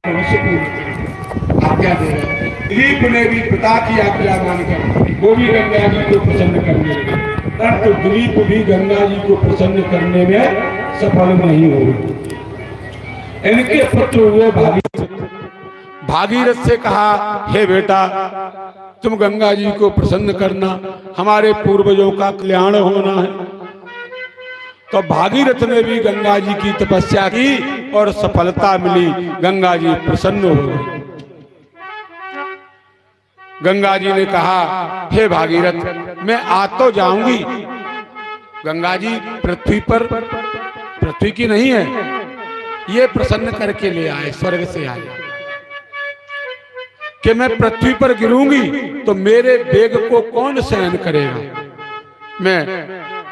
भविष्य पूर्ण आज्ञा दे रहे हैं। दिलीप ने भी पिता की आज्ञा मानकर वो भी गंगा जी को प्रसन्न करने लगे, परंतु दिलीप भी गंगा जी को प्रसन्न करने में सफल नहीं हुए। इनके पुत्र हुए भागीरथ से कहा, हे बेटा तुम गंगा जी को प्रसन्न करना, हमारे पूर्वजों का कल्याण होना है। तो भागीरथ ने भी गंगा जी की तपस्या की और सफलता मिली, गंगा जी प्रसन्न हो गए। गंगा जी ने कहा, हे भागीरथ मैं आ तो जाऊंगी, गंगा जी पृथ्वी की नहीं है, ये प्रसन्न करके ले आए, स्वर्ग से आए कि मैं पृथ्वी पर गिरूंगी तो मेरे वेग को कौन सहन करेगा।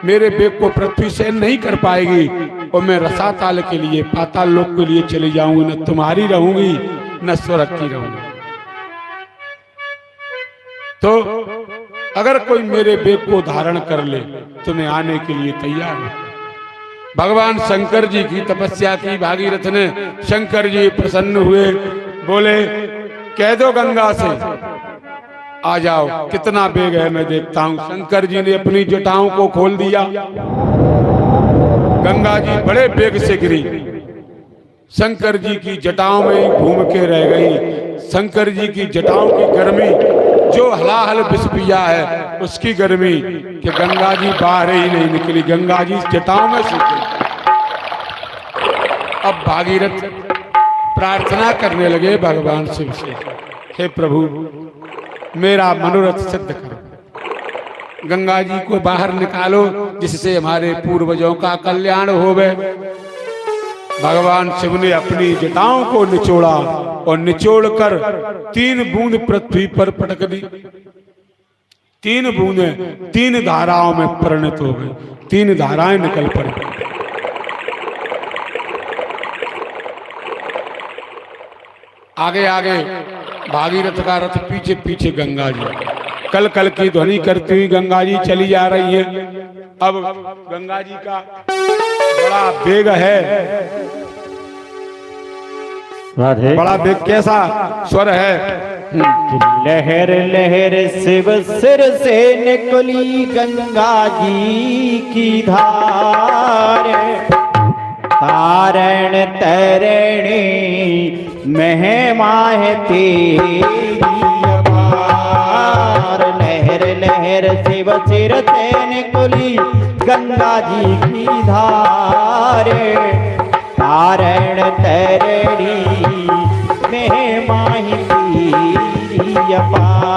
मेरे वेग को पृथ्वी सहन नहीं कर पाएगी और मैं रसाताल के लिए, पाताल लोक के लिए चली जाऊंगी, न तुम्हारी रहूंगी न स्वर्ग की रहूंगी। तो अगर कोई मेरे वेग को धारण कर ले तो मैं आने के लिए तैयार हूं। भगवान शंकर जी की तपस्या की भागीरथ ने, शंकर जी प्रसन्न हुए, बोले कह दो गंगा से आ जाओ, कितना वेग है मैं देखता हूं। शंकर जी ने अपनी जटाओं को खोल दिया, गंगा जी बड़े वेग से गिरी, शंकर जी की जटाओं में ही घूम के रह गई। शंकर जी की जटाओं की गर्मी जो हलाहल विष पिया है उसकी गर्मी कि गंगा जी बाहर ही नहीं निकली, गंगा जी जटाओं में सूख गई। अब भागीरथ प्रार्थना करने लगे भगवान शिव से, हे प्रभु मेरा मनोरथ सिद्ध करो, गंगा जी को बाहर निकालो जिससे हमारे पूर्वजों का कल्याण होवे। भगवान शिव ने अपनी जटाओं को निचोड़ा और निचोड़कर 3 बूंद पृथ्वी पर पटक दी। 3 बूंदें 3 धाराओं में परिणत हो गई, 3 धाराएं निकल पड़ी। आगे आगे भागीरथ का रथ, पीछे पीछे गंगा जी, कल कल की ध्वनि करती हुई गंगा जी चली जा रही है। अब गंगा जी का बड़ा वेग है, बड़ा वेग कैसा स्वर है, लहर लहर शिव सिर से निकली गंगा जी की धार, तारण तरणि महिमा है तेरी अपार। लहर लहर शिव सिर से निकली गंगा जी की धार, तारण तरणि महिमा है तेरी अपार।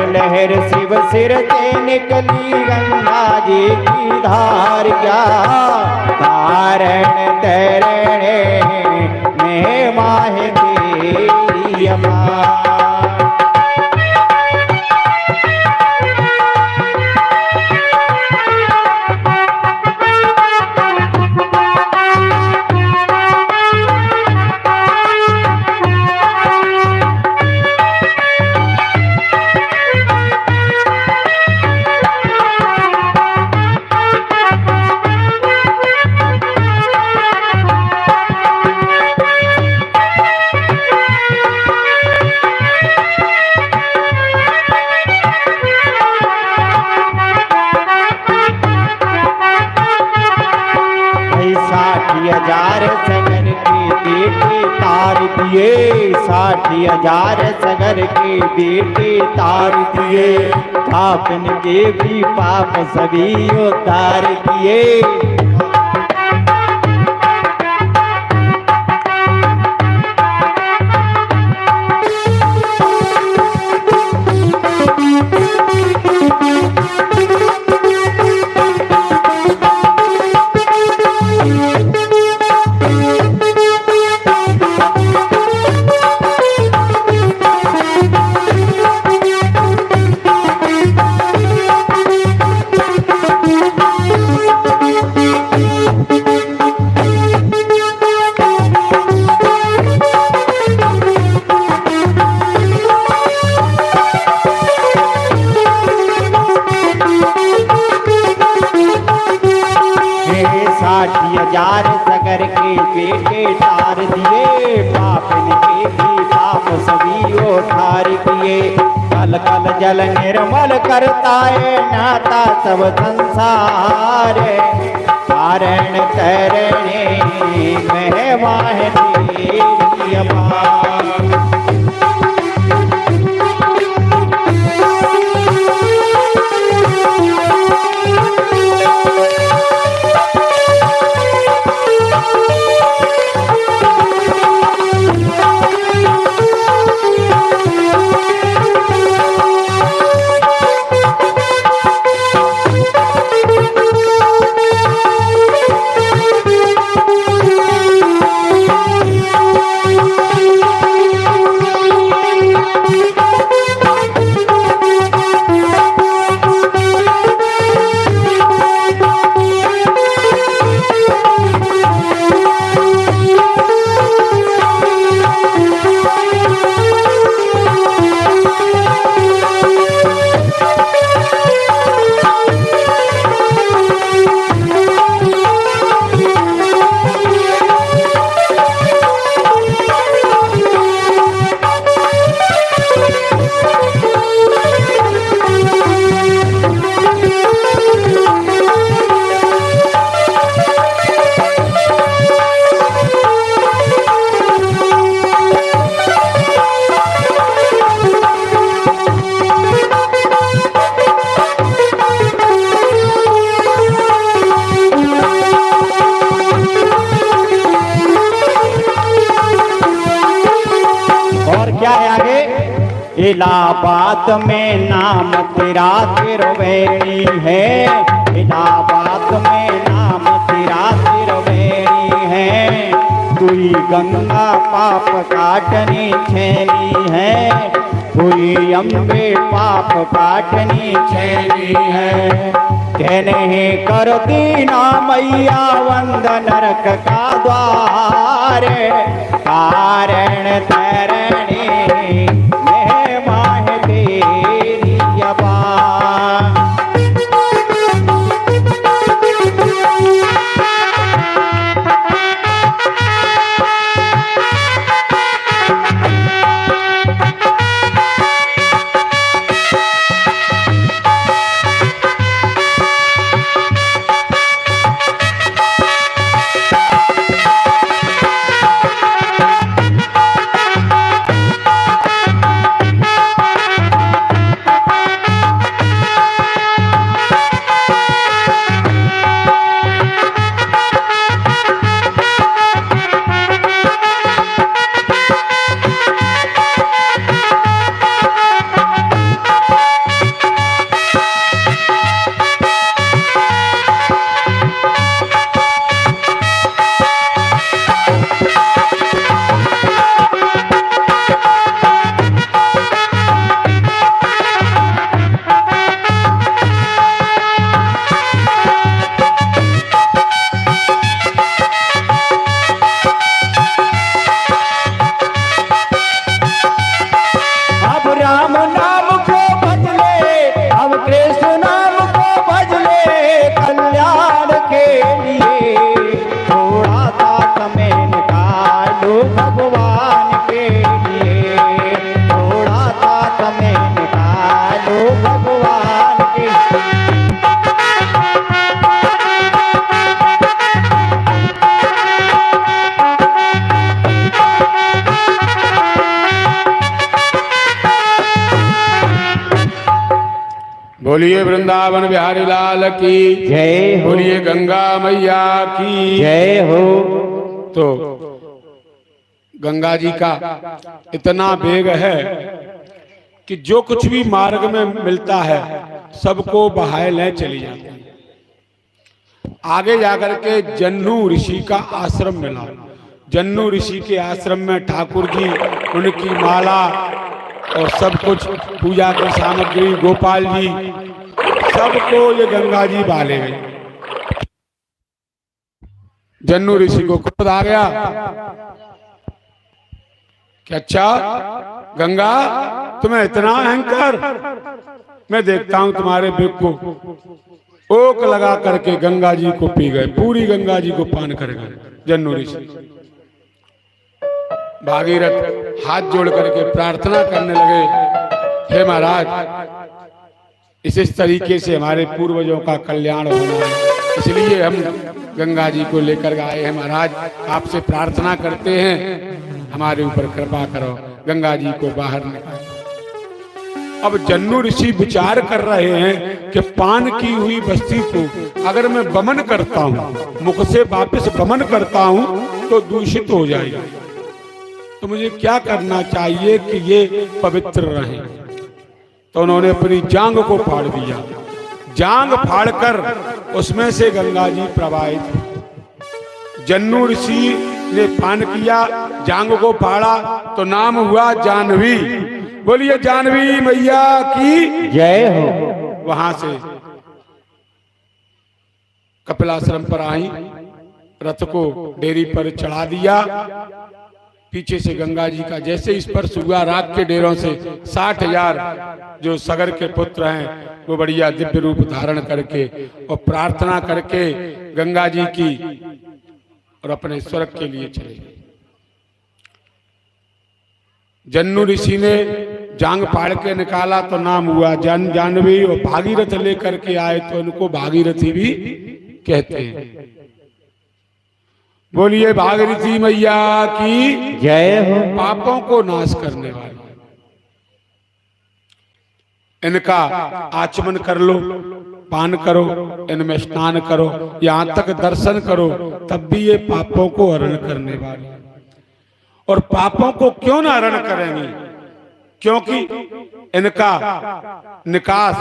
लहर शिव सिर से निकली गंगा जी की धार, क्या तारण तरण महिमा है तेरी अपार। दिए 60,000 सगर के बेटे तार दिए, पापन के भी पाप सभी उतार दिए। हजार सगर के बेटे तार दिए, पापन के भी पाप सभी उठार किए। कल कल जल निर्मल करता है नाता सब संसार, कारण तरणे महिमा है तेरी अपार। इलाहाबाद में नाम तेरा त्रिवेणी है, इलाहाबाद में नाम तेरा त्रिवेणी है। तुई गंगा पाप काटनी छेनी है, तुई अम्बे पाप काटनी छेनी है। कहने कर दीना मैया वंदन नरक का द्वार, कारण तरणी बोलिए वृंदावन बिहारी लाल की जय हो, बोलिए गंगा मैया की जय हो। तो गंगा जी का इतना वेग है कि जो कुछ भी मार्ग में मिलता है सबको बहाए ले चली जाती है। आगे जाकर के जन्नू ऋषि का आश्रम मिला। जन्नू ऋषि के आश्रम में ठाकुर जी, उनकी माला और सब कुछ पूजा की सामग्री, गोपाल जी, सबको ये गंगा जी बाले गए। जन्नू ऋषि को क्रोध आ गया कि अच्छा गंगा, तुम्हें इतना अहंकार, मैं देखता हूं तुम्हारे बेग को ओक लगा करके गंगा जी को पी गए, पूरी गंगा जी को पान कर गए जन्नू ऋषि। भागीरथ हाथ जोड़ करके प्रार्थना करने लगे, हे महाराज इस तरीके से हमारे पूर्वजों का कल्याण होना है, इसलिए हम गंगा जी को लेकर आए हैं। महाराज आपसे प्रार्थना करते हैं, हमारे ऊपर कृपा करो, गंगा जी को बाहर निकालो। अब जन्नू ऋषि विचार कर रहे हैं कि पान की हुई वस्तु को अगर मैं वमन करता हूँ, मुख से वापस वमन करता हूँ तो दूषित हो जाएगा, तो मुझे क्या करना चाहिए कि ये पवित्र रहे। तो उन्होंने अपनी जांग को फाड़ दिया, जांग फाड़कर उसमें से गंगा जी प्रवाहित हुई। जन्नू ऋषि ने पान किया, जांग को फाड़ा तो नाम हुआ जाह्नवी। बोलिए जाह्नवी मैया की जय हो। वहां से कपिलाश्रम पर आई, रथ को डेरी पर चढ़ा दिया, पीछे से गंगा जी का जैसे स्पर्श हुआ, राग के डेरों से 60,000 जो सगर के पुत्र हैं वो बढ़िया दिव्य रूप धारण करके और प्रार्थना करके गंगा जी की और अपने स्वर्ग के लिए चले गए। जन्नू ऋषि ने जांग फाड़ के निकाला तो नाम हुआ जाह्नवी, और भागीरथ लेकर के आए तो उनको भागीरथी भी कहते हैं। बोलिए भागीरथी मैया की जय हो। पापों को नाश करने वाली, इनका आचमन कर लो, पान करो, इनमें स्नान करो, यहां तक दर्शन करो, तब भी ये पापों को हरण करने वाली। और पापों को क्यों ना हरण करेंगी? क्योंकि इनका निकास,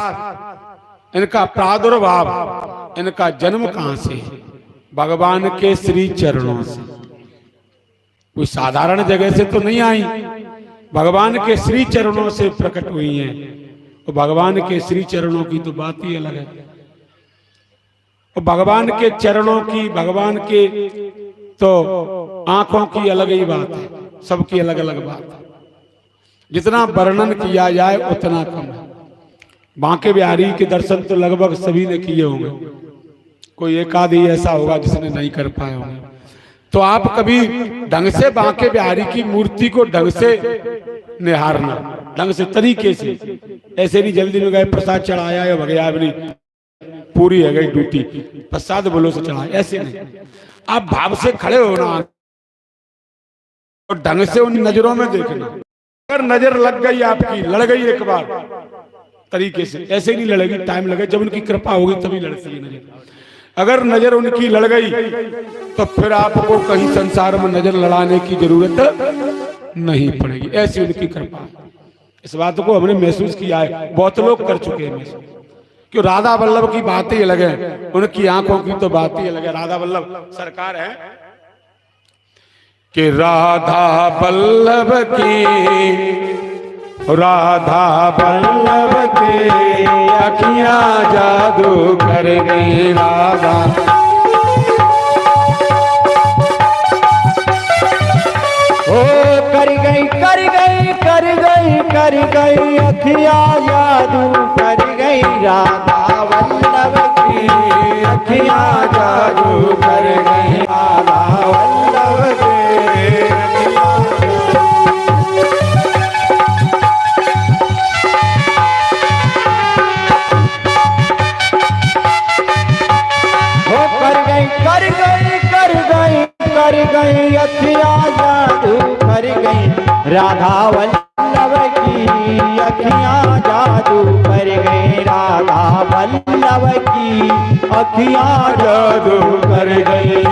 इनका प्रादुर्भाव, इनका जन्म कहां से है? भगवान के श्री चरणों से। कोई साधारण जगह से तो नहीं आई, भगवान के श्री चरणों से प्रकट हुई हैं। और भगवान के श्री चरणों की तो बात ही अलग है। और भगवान के चरणों की, भगवान के तो आंखों की अलग ही बात है, सबकी अलग अलग बात है। जितना वर्णन किया जाए उतना कम है। बांके बिहारी के दर्शन तो लगभग सभी ने किए होंगे, कोई एक आध ही ऐसा होगा जिसने नहीं कर पाए होंगे। तो आप कभी ढंग से बांके बिहारी की मूर्ति को ढंग से निहारना, ढंग से तरीके से, ऐसे नहीं जल्दी में गए प्रसाद चढ़ाया या भगया नहीं, पूरी है गई ड्यूटी, प्रसाद बोलो से चढ़ाया, ऐसे नहीं। आप भाव से खड़े होना और ढंग से उन नजरों में देखना। अगर नजर लग गई आपकी, लड़ गई एक बार तरीके से, ऐसे नहीं लड़ेगी, टाइम लगे, जब उनकी कृपा होगी तभी लड़ती है नजर। अगर नजर उनकी लड़ गई तो फिर आपको कहीं संसार में नजर लड़ाने की जरूरत नहीं पड़ेगी, ऐसी उनकी कृपा। इस बात को हमने महसूस किया है, बहुत लोग कर चुके हैं महसूस। क्यों? राधा वल्लभ की बात ही अलग है, उनकी आंखों की तो बात ही अलग है। राधा वल्लभ सरकार है कि राधा वल्लभ की, राधा वल्लभ के अखियां जादू कर गई। राधा ओ कर गई कर गई कर गई कर गई अखियां जादू कर गई। राधा वल्लभ की अखियां जादू कर गई। राधा वल्लभ के कर गई अखियां जादू कर गई। राधा वल्लभ की अखियां जादू कर गई। राधा वल्लभ की अखियां जादू कर गई।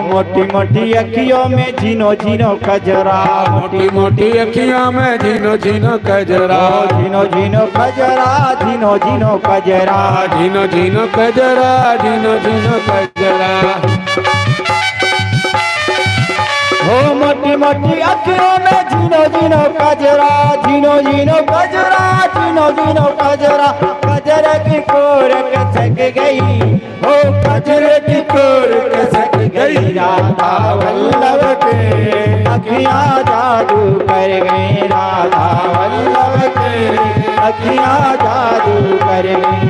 मोटी मोटी अखियों में झीनो झीनो कजरा, मोटी मोटी अखियों में झीनो झीनो कजरा, झीनो झीनो कजरा, झीनो झीनो कजरा, झीनो झीनो कजरा, झीनो झीनो कजरा। हो मोटी मोटी अखियों में झीनो झीनो कजरा, झीनो झीनो कजरा, झीनो झीनो कजरा, कजर की कोर कसक गई, हो कजर की कोर कसक गई, राधा वल्लभ के अखियां जादू कर गई, राधा वल्लभ के अखियां जादू कर गई।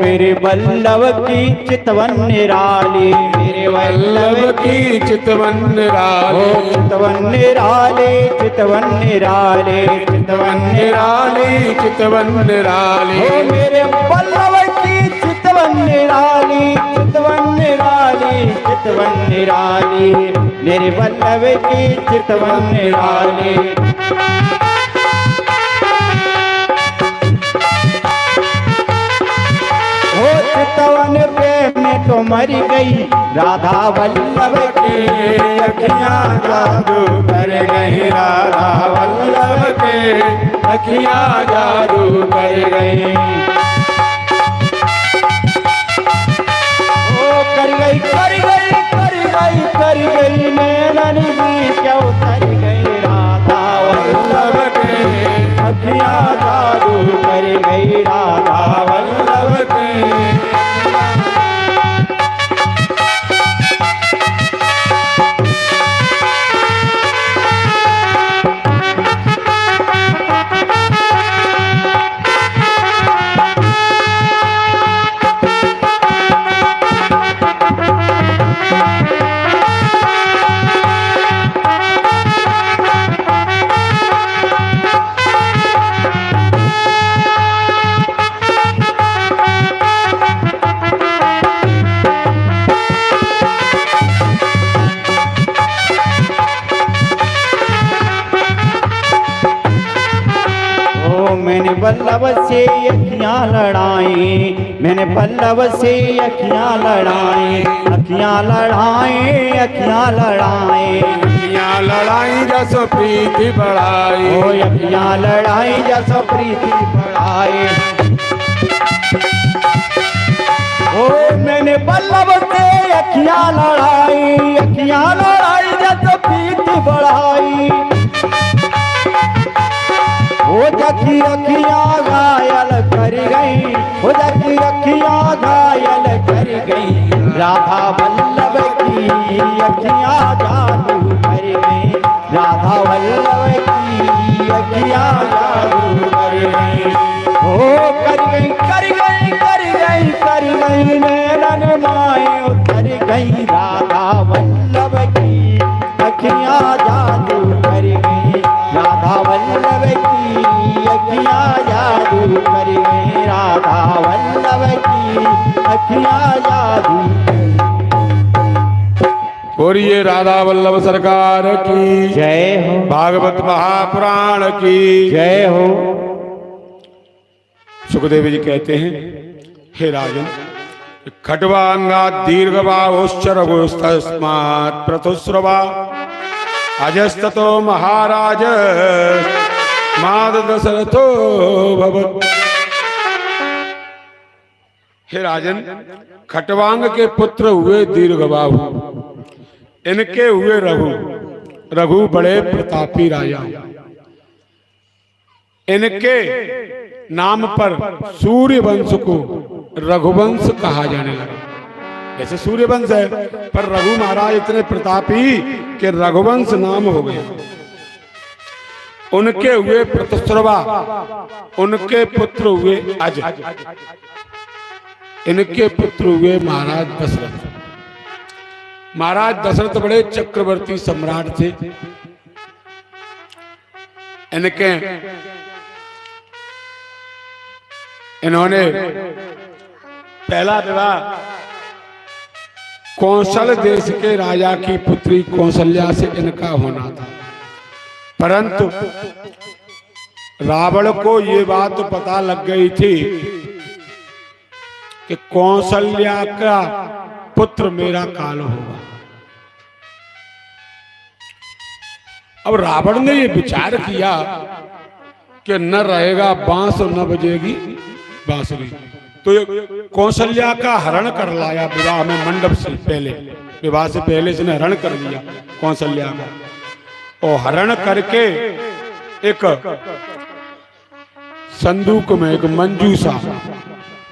मेरे वल्लभ की चितवन निराली, मेरे वल्लभ की चितवन निराली, चितवन निराली, चितवन निराली, चितवन निराली, चितवन निराली, मेरे वल्लभ की चितवन निराली, चितवन निराली, चितवन निराली, मेरे वल्लभ की चितवन निराली। चितवन प्रेम में तो मर गई, राधा वल्लभ की अखियां जादू कर गई, राधा वल्लभ के अखियां जादू कर गई। ओ कर गई, कर गई, कर गई, कर गई, नैनन भी क्यों कर गई, राधा वल्लभ के अखियां जादू कर गई, राधा वल्लभ के। मैंने वल्लभ से अखियां लड़ाई, मैंने वल्लभ से अखियां लड़ाई, अखियां लड़ाई, अखियां लड़ाई, अखियां लड़ाई जसो प्रीति बढ़ाई, ओ अखियां लड़ाई जसो प्रीति बढ़ाई। ओ मैंने वल्लभ से अखियां लड़ाई, अखियां लड़ाई जसो प्रीति बढ़ाई, हो जकी अखियां घायल कर गई, हो जकी अखियां घायल कर गई, राधा वल्लभ की अखियां जादू कर गई, राधा वल्लभ की अखियां जादू कर गई। हो कर गई, कर गई, कर गई, कर गई, नैनन माए उतर गई, राधा वल्लभ की अखियां जादू कर गई, राधा वल्लभ की अखियां जादू कर गई, राधा वल्लभ की अखियां जादू। और ये राधा वल्लभ सरकार की जय हो, भागवत महापुराण की जय हो। सुखदेव जी कहते हैं, हे राजन, खट्वांगा दीर्घबाहुश्चरगुस्तस्मात् प्रतुस्रवा अजस्ततो महाराज माद दशरथो भवत्। हे राजन, खट्वांग के पुत्र हुए दीर्घबाहु, इनके हुए रघु, रघु बड़े प्रतापी राजा, इनके नाम पर सूर्य वंश को रघुवंश कहा जाने लगा। जैसे सूर्य वंश है, पर रघु महाराज इतने प्रतापी कि रघुवंश नाम हो गया। उनके हुए प्रतुस्रवा, उनके पुत्र हुए अज, इनके पुत्र हुए महाराज दशरथ। महाराज दशरथ बड़े चक्रवर्ती सम्राट थे। इन्होंने पहला विवाह कौशल देश के राजा की पुत्री कौशल्या से इनका होना था। परंतु रावण को ये बात पता लग गई थी कि कौशल्या का पुत्र मेरा काल होगा। अब रावण ने ये विचार किया कि न रहेगा बांस और न बजेगी बांसुरी, तो ये कौशल्या का हरण कर लाया विवाह में, मंडप से पहले, विवाह से पहले इसने हरण कर लिया कौशल्या का। और हरण करके एक संदूक में, एक मंजूसा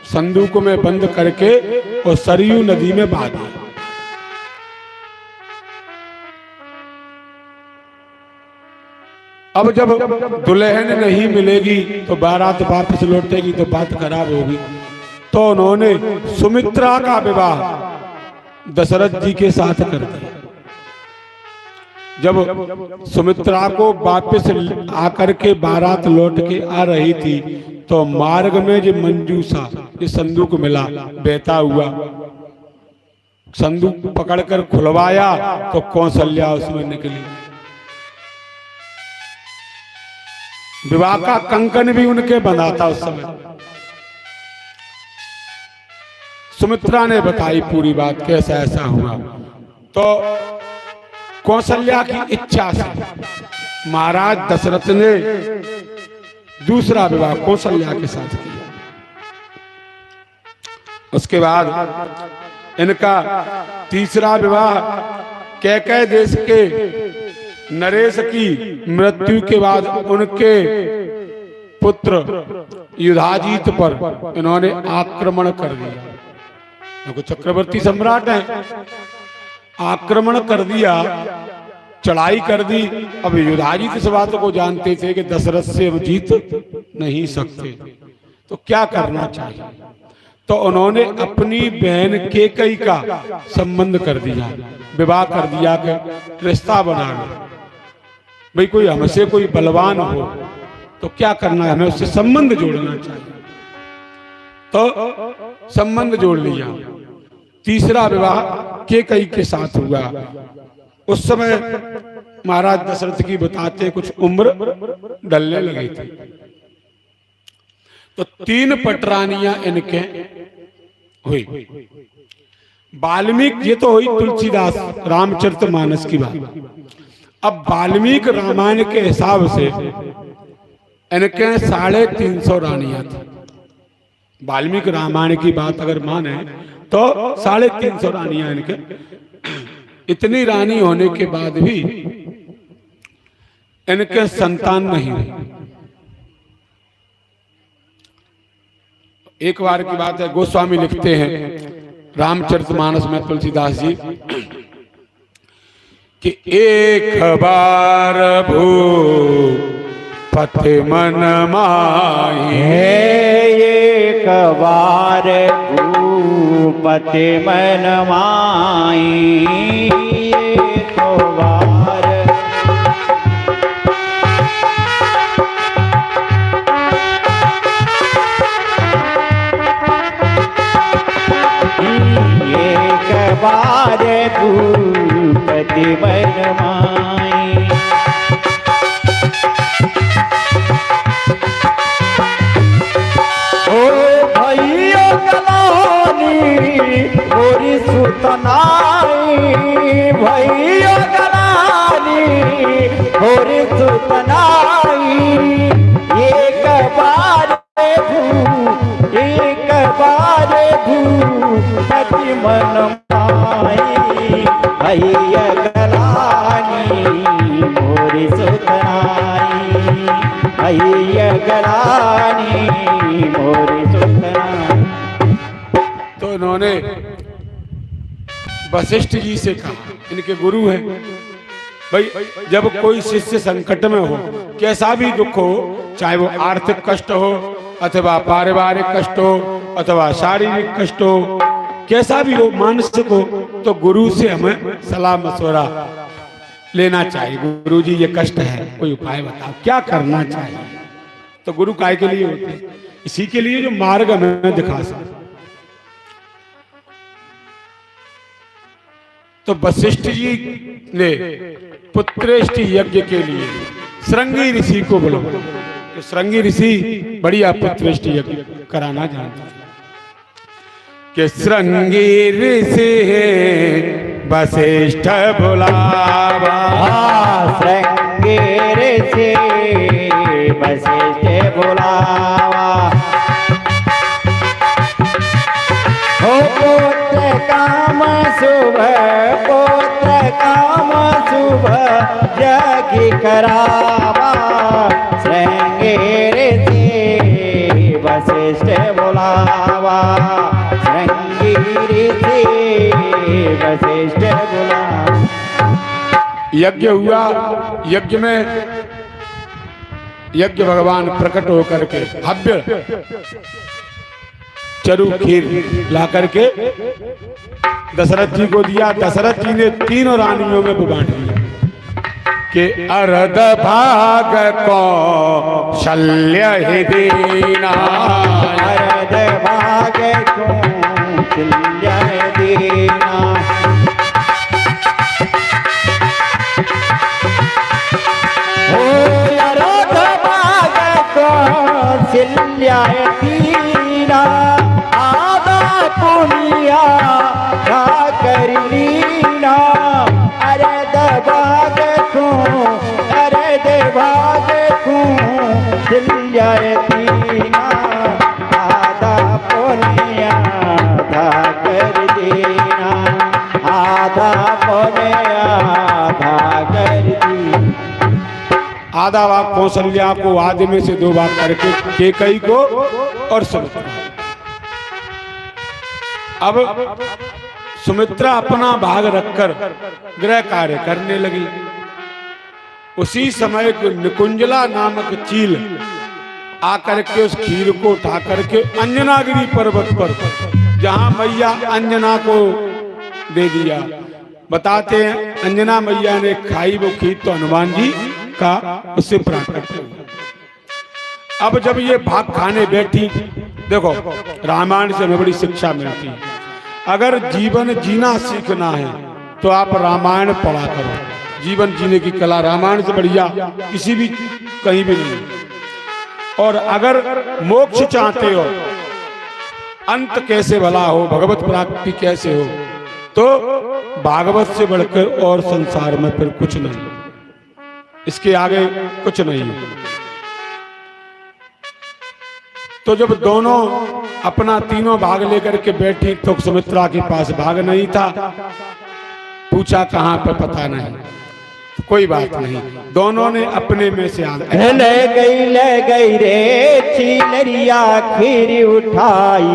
संदूक में बंद करके और सरयू नदी में बहा दिया। अब जब दुल्हन नहीं मिलेगी तो बारात वापस लौटेगी तो बात खराब होगी, तो उन्होंने सुमित्रा का विवाह दशरथ जी के साथ कर दिया। जब सुमित्रा को वापस आकर के बारात लौट के आ रही थी तो मार्ग में जो मंजूसा, ये संदूक मिला बहता हुआ, संदूक पकड़कर खुलवाया तो कौशल्या उसमें निकली। विवाह का कंकन भी उनके बंधा था उस समय। सुमित्रा ने बताई पूरी बात, कैसा ऐसा हुआ। तो कौशल्या की इच्छा से महाराज दशरथ ने दूसरा विवाह कौशल्या के साथ किया। उसके बाद इनका तीसरा विवाह कैकेय देश के नरेश की मृत्यु के बाद उनके पुत्र युधाजीत पर इन्होंने आक्रमण कर दिया। क्योंकि चक्रवर्ती सम्राट हैं, आक्रमण कर दिया, चढ़ाई कर दी। अब युधाजीत इस बात को जानते थे कि दशरथ से वो जीत नहीं सकते, तो क्या करना चाहिए। तो उन्होंने अपनी बहन कैकेयी का संबंध कर दिया, विवाह कर दिया कि रिश्ता बना लो भाई, कोई हमसे कोई बलवान हो तो क्या करना है, हमें उससे संबंध जोड़ना चाहिए। तो संबंध जोड़ लिया। तीसरा विवाह कैकेयी के साथ हुआ। उस समय महाराज दशरथ की बताते कुछ उम्र ढलने लगी थी, तो 3 पटरानियां इनके हुई। वाल्मीकि, ये तो हुई तुलसीदास रामचरितमानस की बात। अब वाल्मीकि रामायण के हिसाब से इनके 350 रानियां थी। वाल्मीकि रामायण की बात अगर माने तो 350 रानियां इनके। इतनी रानी होने के बाद भी इनके संतान नहीं हुई। एक बार की बात है, गोस्वामी लिखते हैं रामचरितमानस में तुलसीदास जी कि एक बार भूपति मन माही, एक बार भूपति मन माही, एक बार बार भूपति मन माही। ओ भैया गलानी गोरी सुतनाई, भैया गलानी गोरी सुतनाई, एक बार भूपति मन भैया गलानी मोरी सुतनाई, भैया गलानी मोरी सुतनाई। तो इन्होंने वशिष्ठ जी से कहा, इनके गुरु हैं भाई, जब कोई शिष्य संकट में हो, कैसा भी दुख हो, चाहे वो आर्थिक कष्ट हो अथवा पारिवारिक कष्ट हो अथवा शारीरिक कष्ट हो, कैसा भी हो, मानसिक हो, तो गुरु से हमें सलाह मशवरा लेना चाहिए। गुरु जी ये कष्ट है, कोई उपाय बताओ, क्या करना चाहिए। तो गुरु काय के लिए होते हैं? इसी के लिए जो मार्ग हमें दिखा सके। तो वशिष्ठ जी ने पुत्रेष्टि यज्ञ के लिए श्रृंगी ऋषि को बोलो कि श्रृंगी ऋषि बढ़िया पुत्रष्टि यज्ञ कराना जानते थे कि श्रृंगी ऋषि वशिष्ठ बुलावा, श्रृंगी ऋषि वशिष्ठ बुलावा, हो पुत्र काम शुभ, पुत्र काम शुभ यज्ञ करावा, श्रृंगी ऋषि वशिष्ठ बुलावा, श्रृंगी ऋषि वशिष्ठ बुलावा। यज्ञ हुआ। यज्ञ भगवान प्रकट होकर के भव्य चरु खीर ला करके दशरथ जी को दिया। दशरथ जी ने तीनों रानियों में बांट दिया कि अर्ध भाग को शल्य ही दीना, अर्ध भाग को शल्य दीना, हो अर्ध भाग को शल्य दीना, आधा पुनिया का कर लीना, अर्ध भाग को, अर्ध भाग को शल्य दीना, आधा पुनिया आधा कर देना, आधा पुनिया आधा कर दी। आधा भाग कौशल्या को, आधे में से 2 भाग करके केकई को और सुमित्रा। अब सुमित्रा अपना भाग रखकर गृह कार्य करने लगी। उसी समय निकुंजला नामक चील आकर के उस खीर को उठा करके अंजनागिरी पर्वत पर, जहां मैया अंजना को दे दिया। बताते हैं अंजना मैया ने खाई वो खीर तो हनुमान जी का उससे प्राकट हुआ। अब जब ये भाग खाने बैठी, देखो रामायण से हमें बड़ी शिक्षा मिलती है। अगर जीवन जीना सीखना है तो आप रामायण पढ़ा करो। जीवन जीने की कला रामायण से बढ़िया किसी भी कहीं भी नहीं। और अगर मोक्ष चाहते हो, अंत कैसे भला हो, भगवत प्राप्ति कैसे हो, तो भागवत से बढ़कर और संसार में फिर कुछ नहीं, इसके आगे कुछ नहीं। तो जब दोनों अपना तीनों भाग लेकर के बैठी तो सुमित्रा के पास भाग नहीं था। पूछा कहाँ पे, पता नहीं। कोई बात नहीं, दोनों ने अपने में से ले गई रे चिलरिया खीर उठाई,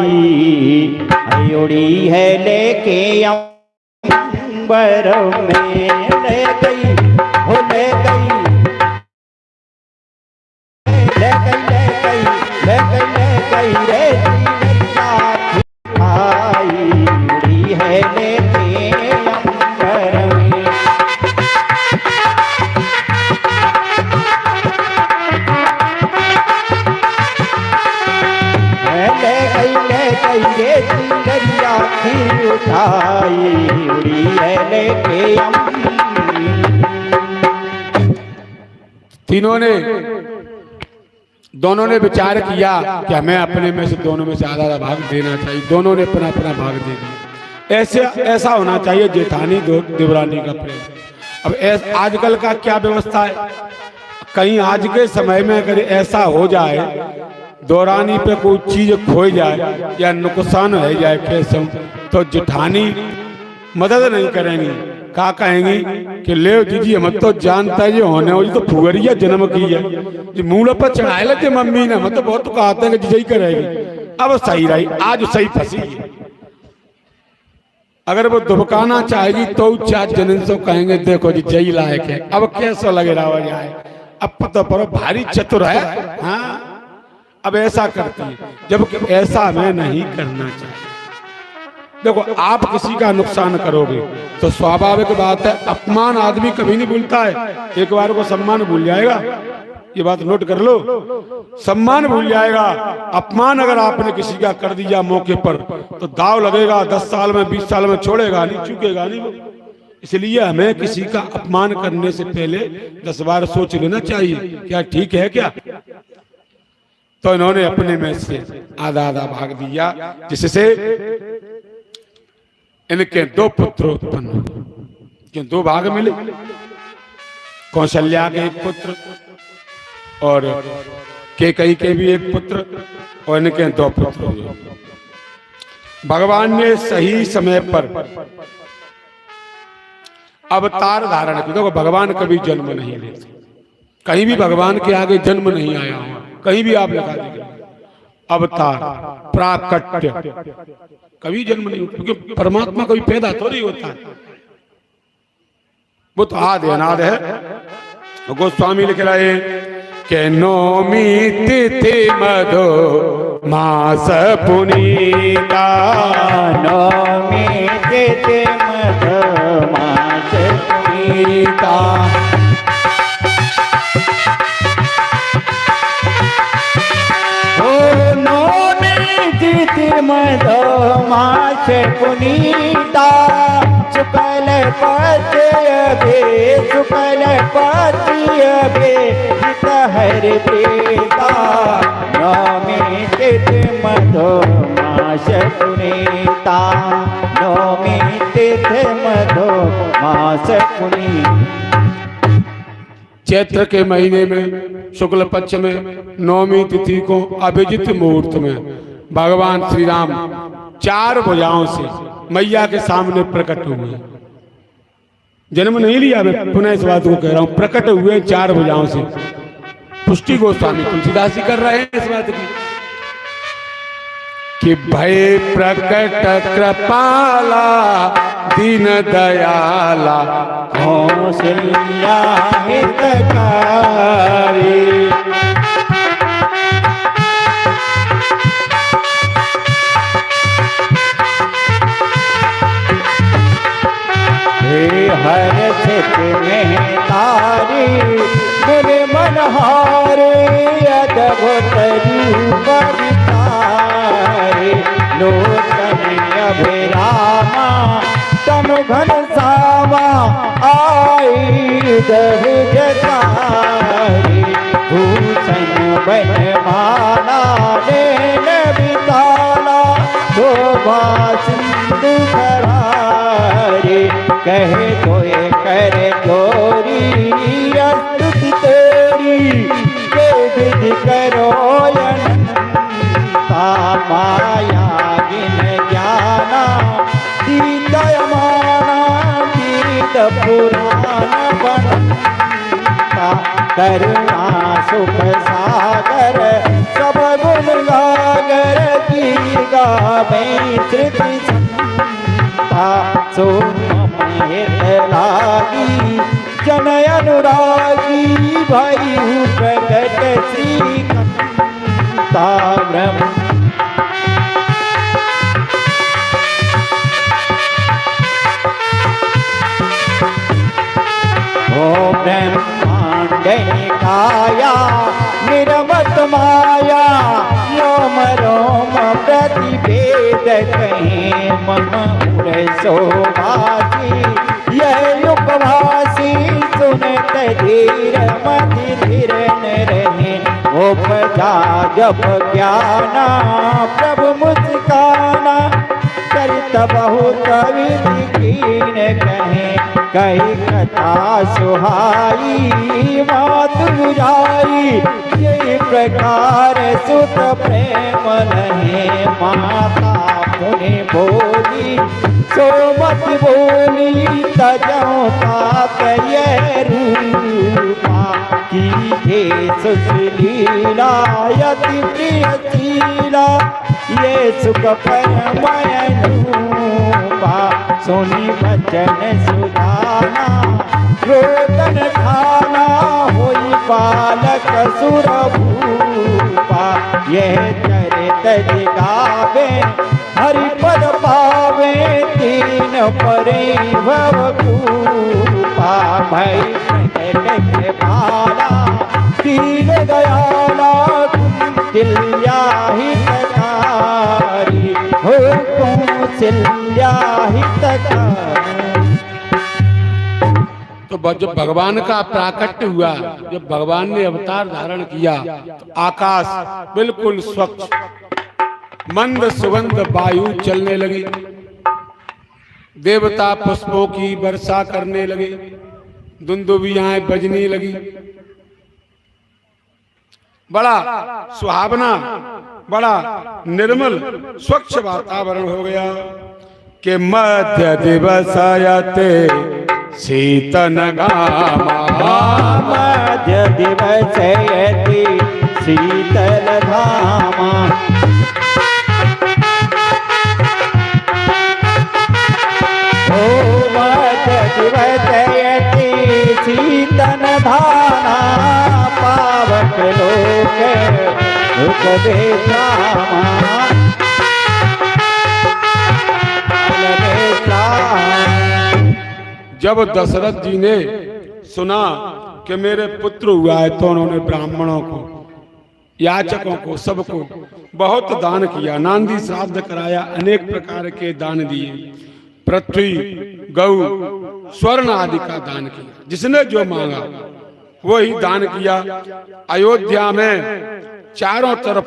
उड़ी है लेके अंबर में, ले गई हो ले गई, ले गई ले गई ले गई ले गई रे चिलरिया उठाई, उड़ी है लेके अंबर में। ले गई चिलरिया खीर उठाई, उड़ी है लेके तीनों ने, दोनों ने विचार किया कि हमें अपने में से, दोनों में से आधा आधा भाग देना चाहिए। दोनों ने अपना अपना भाग दे दिया। ऐसा होना चाहिए जेठानी देवरानी का प्रेम। अब आजकल का क्या व्यवस्था है, कहीं आज के समय में अगर ऐसा हो जाए, दौरानी पे कोई चीज खो जाए या नुकसान हो जाए कैसे, तो जेठानी मदद नहीं करेंगी। क्या कहेंगी कि ले दीदी हम तो जानता है होने हो, तो फुगरिया जन्म की है, मूल पर चढ़ाए लेते मम्मी ने, मतलब बहुत कहते हैं कि यही करेगी। अब सही रही, आज सही फंसी है। अगर वो दुबकाना चाहेगी तो 4 जन से कहेंगे देखो जी जई लायक है। अब कैसा लगे रहा जाए, अब पता पड़ो भारी चतुर है। हाँ, अब ऐसा करती है, जबकि ऐसा हमें नहीं करना चाहिए। देखो आप किसी का नुकसान करोगे तो स्वाभाविक बात है, अपमान आदमी कभी नहीं भूलता है। एक बार को सम्मान भूल जाएगा, ये बात नोट कर लो, सम्मान भूल जाएगा। अपमान अगर आपने किसी का कर दिया मौके पर तो दाव लगेगा, 10 साल में 20 साल में छोड़ेगा नहीं, चूकेगा नहीं वो। इसलिए हमें किसी का अपमान करने से पहले 10 बार सोच लेना चाहिए, क्या ठीक है क्या। तो इन्होंने अपने में से आधा आधा भाग दिया, जिससे इनके 2 पुत्र उत्पन्न हुए, क्यों 2 भाग मिले, कौशल्या के 1 पुत्र और कैकेयी के भी 1 पुत्र, और इनके 2 पुत्र हुए। भगवान ने सही समय पर अवतार धारण किया। देखो भगवान कभी जन्म नहीं लेते, कहीं भी भगवान के आगे जन्म नहीं आया हुआ, कहीं भी आप लिखा देंगे अवतार प्राकट्य, कभी जन्म नहीं होता, क्योंकि परमात्मा कभी पैदा तो नहीं होता है, वो तो आदि अनाद है। गोस्वामी लिख रहे के नौमी तिथि मधो मास पुनीता, नौमी तिथि मधो मास पुनीता, मधो मास पुनीता, शुक्ल पत्य शुक्ल पत्य हित हरि प्रीता, नौमी तिथि मधो मास पुनीता, नौमी तिथि मधो मास पुनीता। चैत्र के महीने में शुक्ल पक्ष में नौमी तिथि को अभिजित मुहूर्त में भगवान श्री राम 4 भुजाओं से मैया के सामने प्रकट हुए। जन्म नहीं लिया, मैं पुनः इस बात को कह रहा हूं, प्रकट हुए 4 भुजाओं से। पुष्टि गोस्वामी तुलसीदास जी कर रहे हैं इस बात की कि भय प्रकट कृपाला दीन दयाला कौशल्या हितकारी, हर सिख में तारी मेरे मनहारे, अद्भुत रूप विचारे, लोकन अभिरामा तनु घन सावा, आई दहु जतारी, भूषण बनमाला नैन बिताला, शोभा सिंधु करारी, कहे तोए कर चोरी स्तुति तेरी, के विधि करो अनंता, माया जिन ज्ञाना दीदय माना, दीद पुराण बनता, करुणा सुख सागर सब गुण गागर, की गावे श्रुति संता, सो लागी जन अनुरागी, भाई प्रकट श्रीकांता ब्रह्म। ओ ब्रह्मांड निकाया निरवत माया, रोम रोम प्रतिभेद कहीं मम उड़ शोभासी, यह युगवासी सुनत धीर मति धीर न रहे, उपजा जब ज्ञाना प्रभु मुस्काना, चरित बहुत विधि कीन कहे, कही कथा सुहाई मात बुझाई, यही प्रकार सुत प्रेम नहीं, माता पुनि बोली सो मत बोली, तजो तात ये रूपा, की हे सुशीला यति प्रियशीला, ये सुख परमय रूपा, सुनी वचन सुधाना रोदन खाना, होई बालक सुर भूपा, यह चरित जिगावे हरिपद पावे, तीन परे भव कूपा, भय प्रकट भाला दीन दयाला, कौशल्या हितकारी, हो कौशल्या हितकारी। जब भगवान का प्राकट्य हुआ, जब भगवान ने अवतार धारण किया तो आकाश बिल्कुल स्वच्छ, मंद सुगंध वायु चलने लगी, देवता पुष्पों की वर्षा करने लगे, दुंदुभियां बजने लगी, बड़ा सुहावना, बड़ा निर्मल स्वच्छ वातावरण हो गया कि मध्य दिवस आयते शीतन घामा, मध्य दिवस यति शीतल धामा। ओ मध्य दिवस यति शीतल धाना, पावक लोक लोक बेश्रामा, जब दशरथ जी ने सुना कि मेरे पुत्र हुआ है तो उन्होंने ब्राह्मणों को, याचकों को, सबको बहुत दान किया, नांदी श्राद्ध कराया, अनेक प्रकार के दान दिए, पृथ्वी, गौ, स्वर्ण आदि का दान किया, जिसने जो मांगा वही दान किया। अयोध्या में चारों तरफ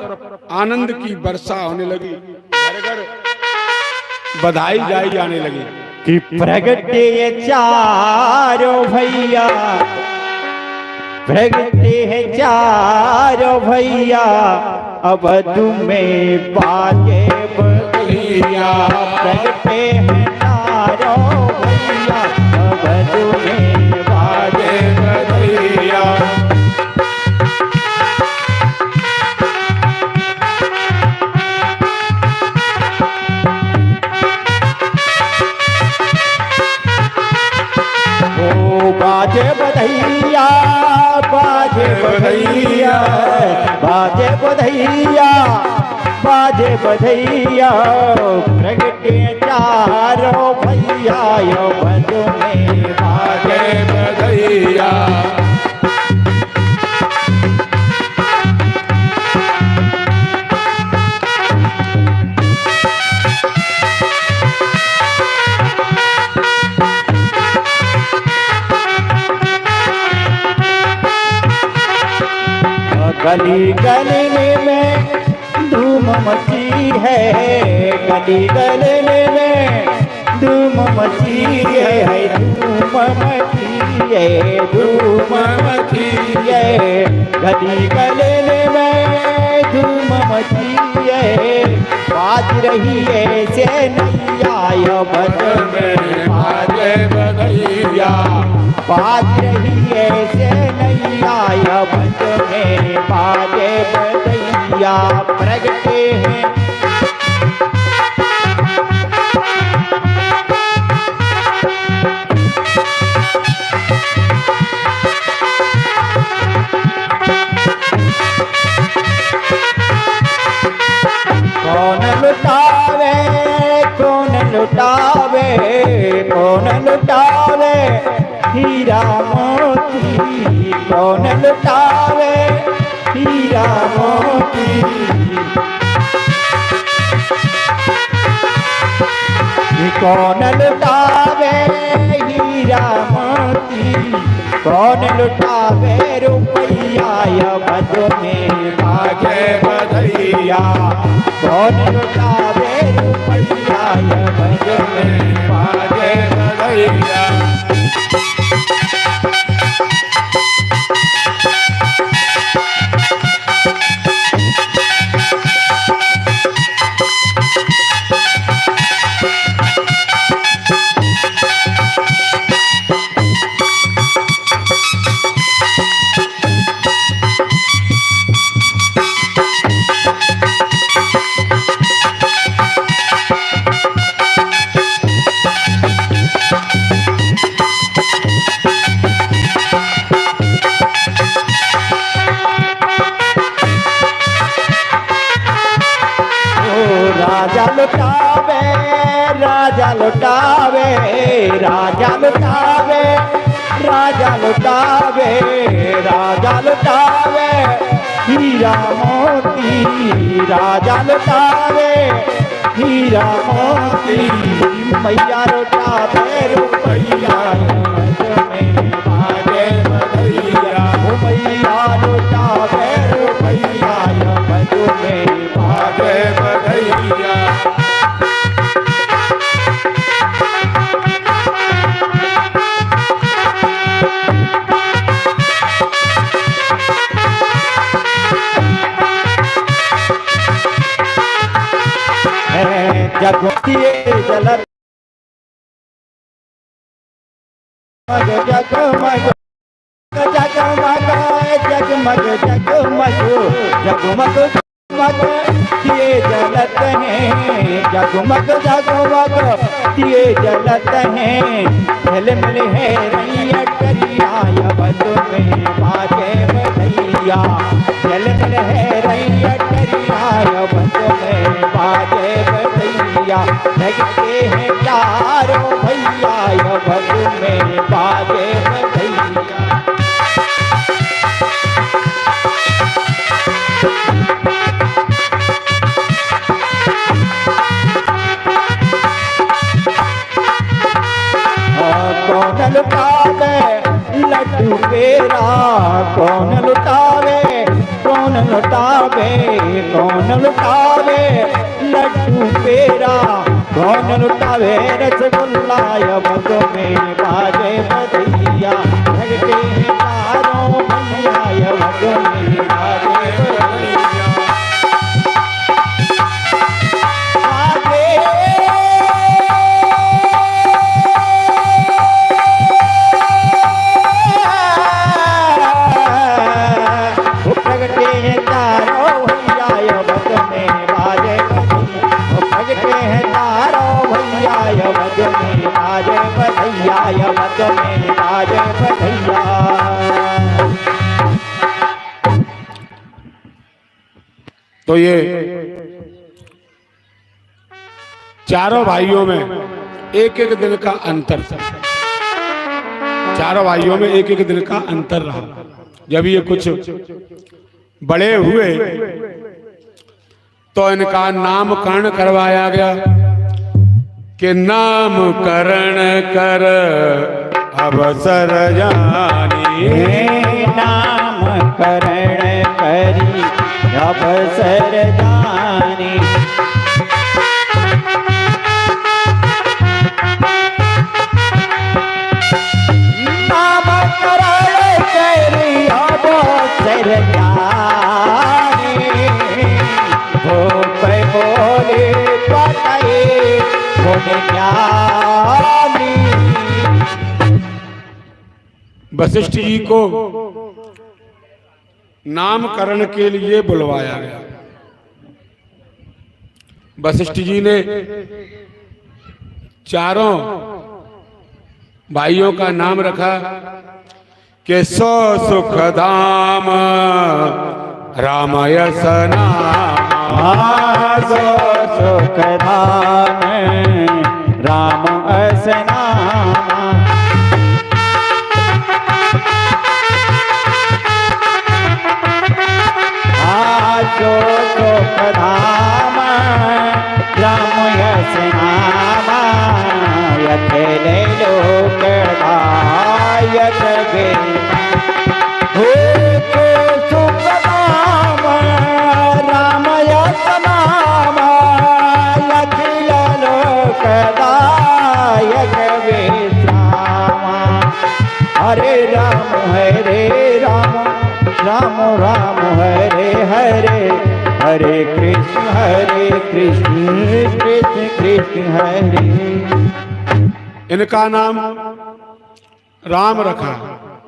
आनंद की वर्षा होने लगी, घर घर बधाई गाई जाने लगी कि प्रगटे ये चारों भैया, प्रगटे है चारों भैया, अवधु में बाजे बधैया, प्रगटे है चारों भैया, अवधु में बाजे बधैया। बाजे बधैया, बाजे बधैया, बाजे बधैया, बाजे बधैया, प्रगटे चारों भैया, अवधु में बाजे बधैया। गली गली में धूम मची है, गली गली में धूम मची है, धूम मची है, धूम मची है, गली गली में धूम मची है, बाज रही है से नैया, बज में बाजे बधैया, बाज रही है से नैया, बज में बाजे बधैया, प्रगटे हैं कौन लुटावे, कौन लुटावे, कौन लुटावे हीरा मोती, कौन लुटावे हीरा मोती, कौन लुटावे हीरा मोती, कौन लुटावे रुपैया, अवधु में बाजे बधैया, कौन लुटावे रुपैया, अवधु में बाजे बधैया। राजा लुटावे, राजा लुटावे, राजा लुटावे, राजा लुटावे, राजा लुटावे हीरा मोती, राजा लुटावे हीरा मोती, मैया लुटावे रुपैया, जगमगिए जलत मग जगमग जगमग जगमग जगमग जगमग जगमग दिए जलत हैं जगमग जगमग दिए जलत हैं झिलमिल है रैया करिया बद में बाजे बधैया झिलमिल है रैया करिया बद में बाजे बधैया लगते हैं चारों भैया बद में बाजे बधैया कौन लुटावे लड्डू पेरा कौन लुटावे कौन लुटावे कौन लुटावे लड्डू पेरा कौन लुटावे रसगुल्ला यमग में बाजे बधैया लगते हैं चारों भैया यमग में बाजे बधैया तो ये चारों भाइयों में एक एक दिन का अंतर था। चारों भाइयों में एक एक दिन का अंतर रहा। जब ये कुछ बड़े हुए तो इनका नामकरण करवाया गया कि नामकरण कर अवसर जानी नामकरण करी अवसर जानी नामकरण करी अवसर जानी हो पे बोले पताए बोले ज्ञानी वशिष्ठ जी को नामकरण के लिए बुलवाया गया। वशिष्ठ जी ने चारों भाइयों का नाम रखा कि सो सुख धाम रामयस नाम सो सुख धाम राम अस नाम सो सुख धाम राम यस नाम यथले लोक दायक गे हो सुख धाम राम यस नाम यथल लोक दायक विश्राम हरे राम राम राम हरे हरे हरे कृष्ण कृष्ण कृष्ण हरे। इनका नाम राम रखा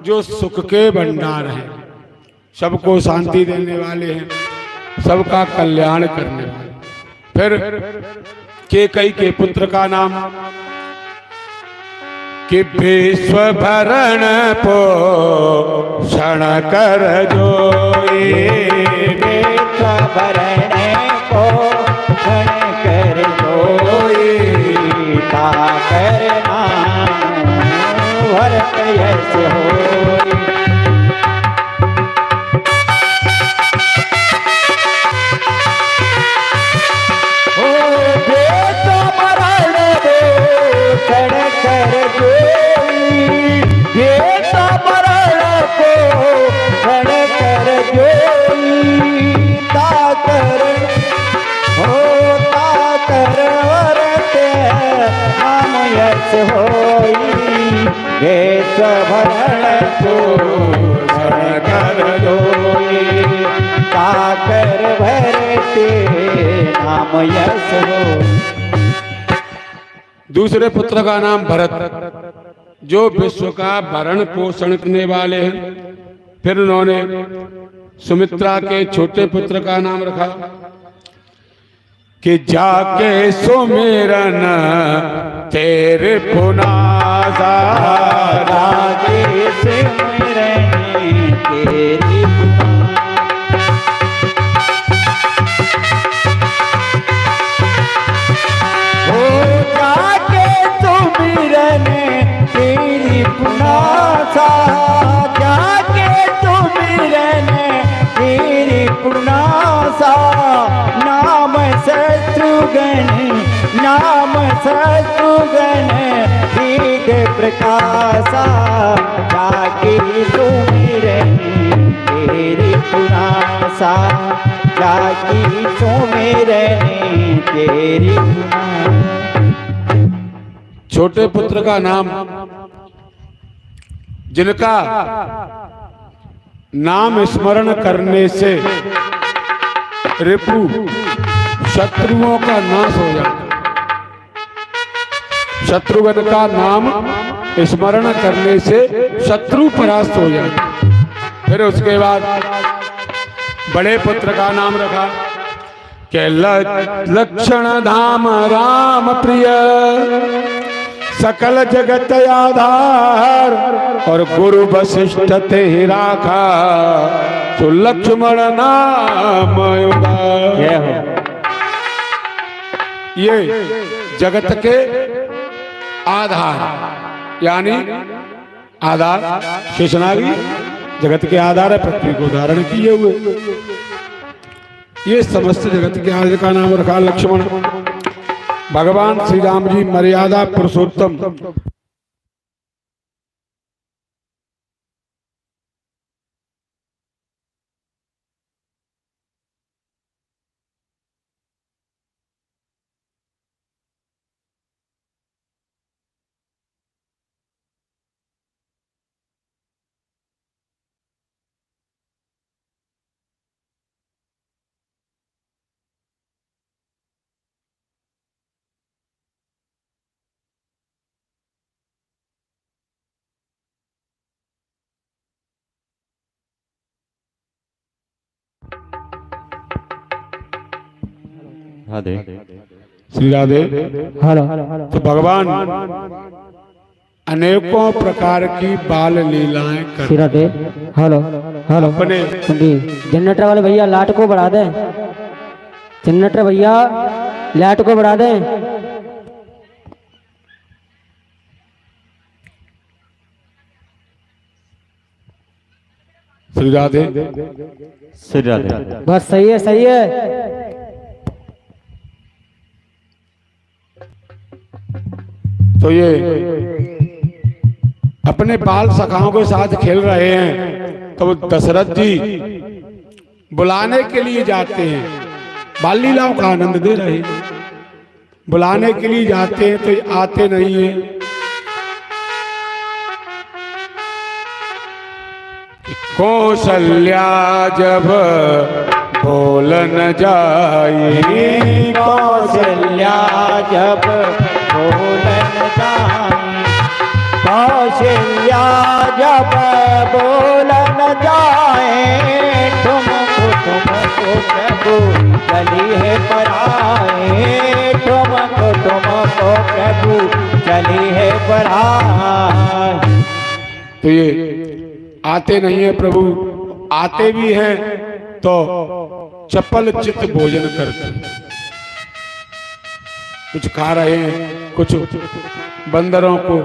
जो सुख के भंडार हैं, सबको शांति देने वाले हैं, सबका कल्याण करने वाले। फिर केकई के पुत्र का नाम कि विश्व भरण पोषण कर जोई विश्व भरण पोषण कर जोई ता कर नाम भरत यश होई वेश भरण पोषण कर जोई ताकर भरते नाम यश हो। दूसरे पुत्र का नाम भरत, जो विश्व का भरण पोषण करने वाले हैं। फिर उन्होंने सुमित्रा के छोटे पुत्र का नाम रखा कि जाके सुमिरन तेरे पुनासा, जाके सुमिरन तेरी पुनासा, जाके सुमिरन तेरी पुनासा। नाम शत्रुघ्न, नाम शत्रुघ्न दीद प्रकाशा, जाके सुमिरन तेरी पुनासा, जाके सुमिरन तेरी पुनासा। छोटे पुत्र का नाम, जिनका नाम स्मरण करने से रिपु शत्रुओं का नाश हो जाता। शत्रुघ्न का नाम स्मरण करने से शत्रु परास्त हो जाता। फिर उसके बाद बड़े पुत्र का नाम रखा कि लक्षण धाम राम प्रिय, सकल जगत आधार, और गुरु वशिष्ठ ते राखा, तो लक्ष्मण नाम ये जगत के आधार, यानी आधार शेषनागी जगत के आधार है, पृथ्वी को धारण किए हुए। ये समस्त जगत के आधार का नाम रखा लक्ष्मण। भगवान श्री राम जी मर्यादा पुरुषोत्तम, राधे श्री राधे। हेलो। तो भगवान अनेकों प्रकार की बाल लीलाएं कर। श्री राधे। Hello hello. अपने जी जनरेटर वाले भैया लाइट को बढ़ा दें, जनरेटर भैया लाइट को बढ़ा दें। श्री राधे। श्री राधे। बस सही है, सही है। तो ये अपने बाल सखाओं के साथ खेल रहे हैं, तो दशरथ जी बुलाने के लिए जाते हैं, बाल लीलाओं का आनंद दे रहे हैं। बुलाने के लिए जाते हैं तो आते नहीं है। कौशल्या जब बोलन जाई, कौशल्या जब बोलन जाई, कौशल्या जब बोलन जाए, तुमको प्रभु चली है पराए, तुमको प्रभु चली है पराए। तो ये आते नहीं है प्रभु, आते भी हैं तो चपल चित भोजन करते, कुछ खा रहे हैं, कुछ बंदरों को,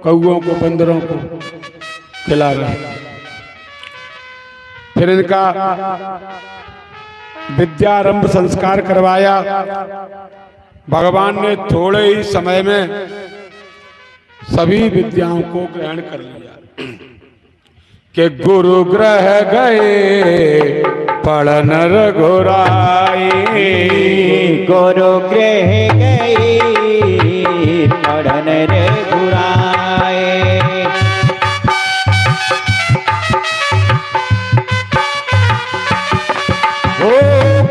कौओं को, बंदरों को खिला रहे हैं। फिर इनका विद्यारंभ संस्कार करवाया। भगवान ने थोड़े ही समय में सभी विद्याओं को ग्रहण कर लिया कि गुरु ग्रह गए पढ़न रघुराई, गुरु ग्रह गए पढ़न रघुराई।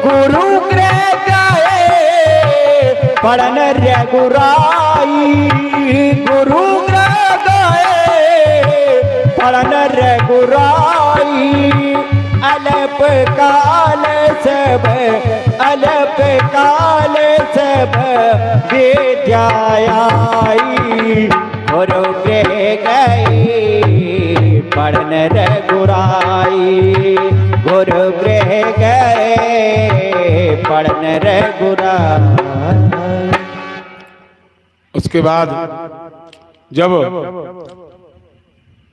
गुरु ग्रह गए पढ़न रघुराई, पड़न रघुराई अल्प काल सब अल्प काल सब विद्याई गुरु गृह गए पड़न रघुराई गुरु गृह गए पड़न रघुराई। उसके बाद जब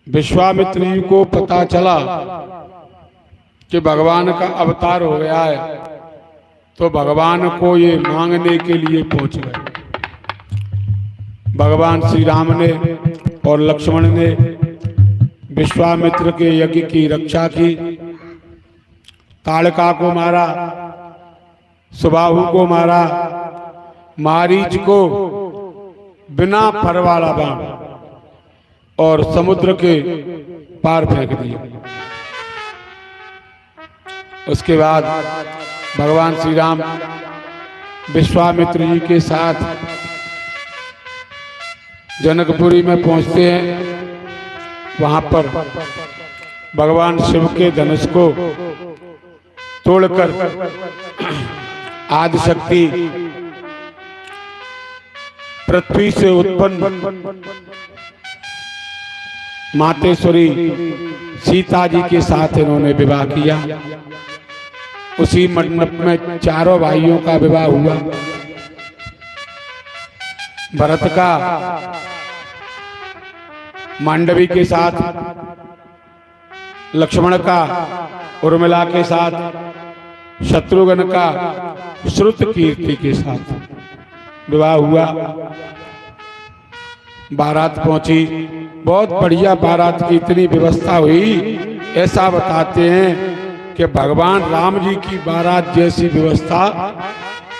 विश्वामित्र जी को पता चला कि भगवान का अवतार हो गया है, तो भगवान को ये मांगने के लिए पहुंच गए। भगवान श्री राम ने और लक्ष्मण ने विश्वामित्र के यज्ञ की रक्षा की, ताड़का को मारा, सुबाहु को मारा, मारीच को बिना फर वाला बाण और समुद्र के पार फेंक दिया। उसके बाद भगवान श्री राम विश्वामित्र जी के साथ जनकपुरी में पहुंचते हैं। वहां पर भगवान शिव के धनुष को तोड़कर आदिशक्ति पृथ्वी से उत्पन्न मातेश्वरी सीता जी के साथ इन्होंने विवाह किया। उसी मंडप में चारों भाइयों का विवाह हुआ। भरत का मांडवी के साथ, लक्ष्मण का उर्मिला के साथ, शत्रुघ्न का श्रुत कीर्ति के साथ विवाह हुआ। बारात पहुंची, बहुत बढ़िया बारात की इतनी व्यवस्था हुई, ऐसा बताते हैं कि भगवान राम जी की बारात जैसी व्यवस्था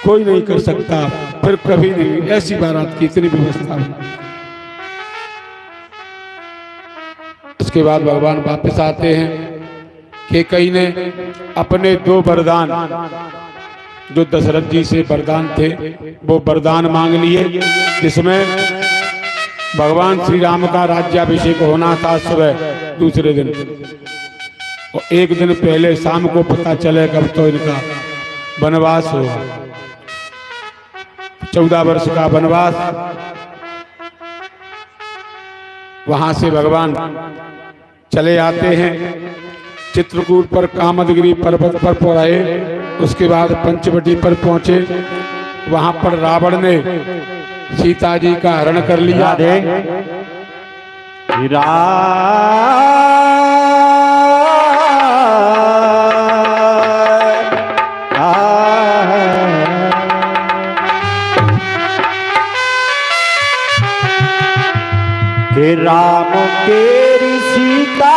कोई नहीं कर सकता, फिर कभी नहीं ऐसी बारात की इतनी व्यवस्था हुई। उसके बाद भगवान वापस आते हैं कि कई ने अपने 2 वरदान जो दशरथ जी से वरदान थे वो वरदान मांग लिए, जिसमें भगवान श्री राम का राज्याभिषेक होना था सुबह दूसरे दिन, और एक दिन पहले शाम को पता चले कब तो इनका वनवास होगा, 14 वर्ष का वनवास। वहां से भगवान चले आते हैं चित्रकूट पर, कामदगिरी पर्वत पर पहुंचे। उसके बाद पंचवटी पर पहुंचे। वहां पर रावण ने सीता जी का हरण कर लिया। राम तेरी सीता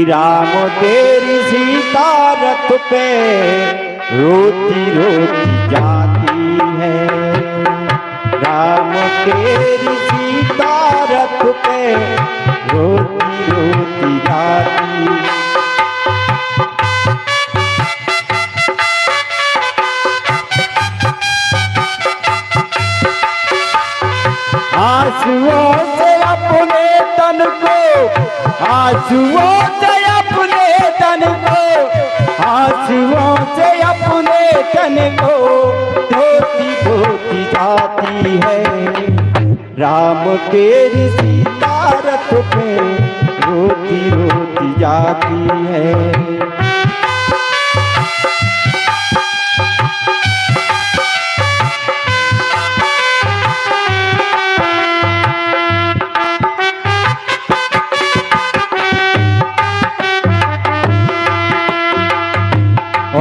राम तेरी सीता रथ पे रोती रोती जाती है। राम तेरी सीता रथ पे रोती रोती जाती है। आंसुओं से अपने तन को, आंसुओं से अपने तन को, आंसुओं से अपने तन को धोती धोती जाती है। राम तेरी सीता रथ पे रोती रोती जाती है।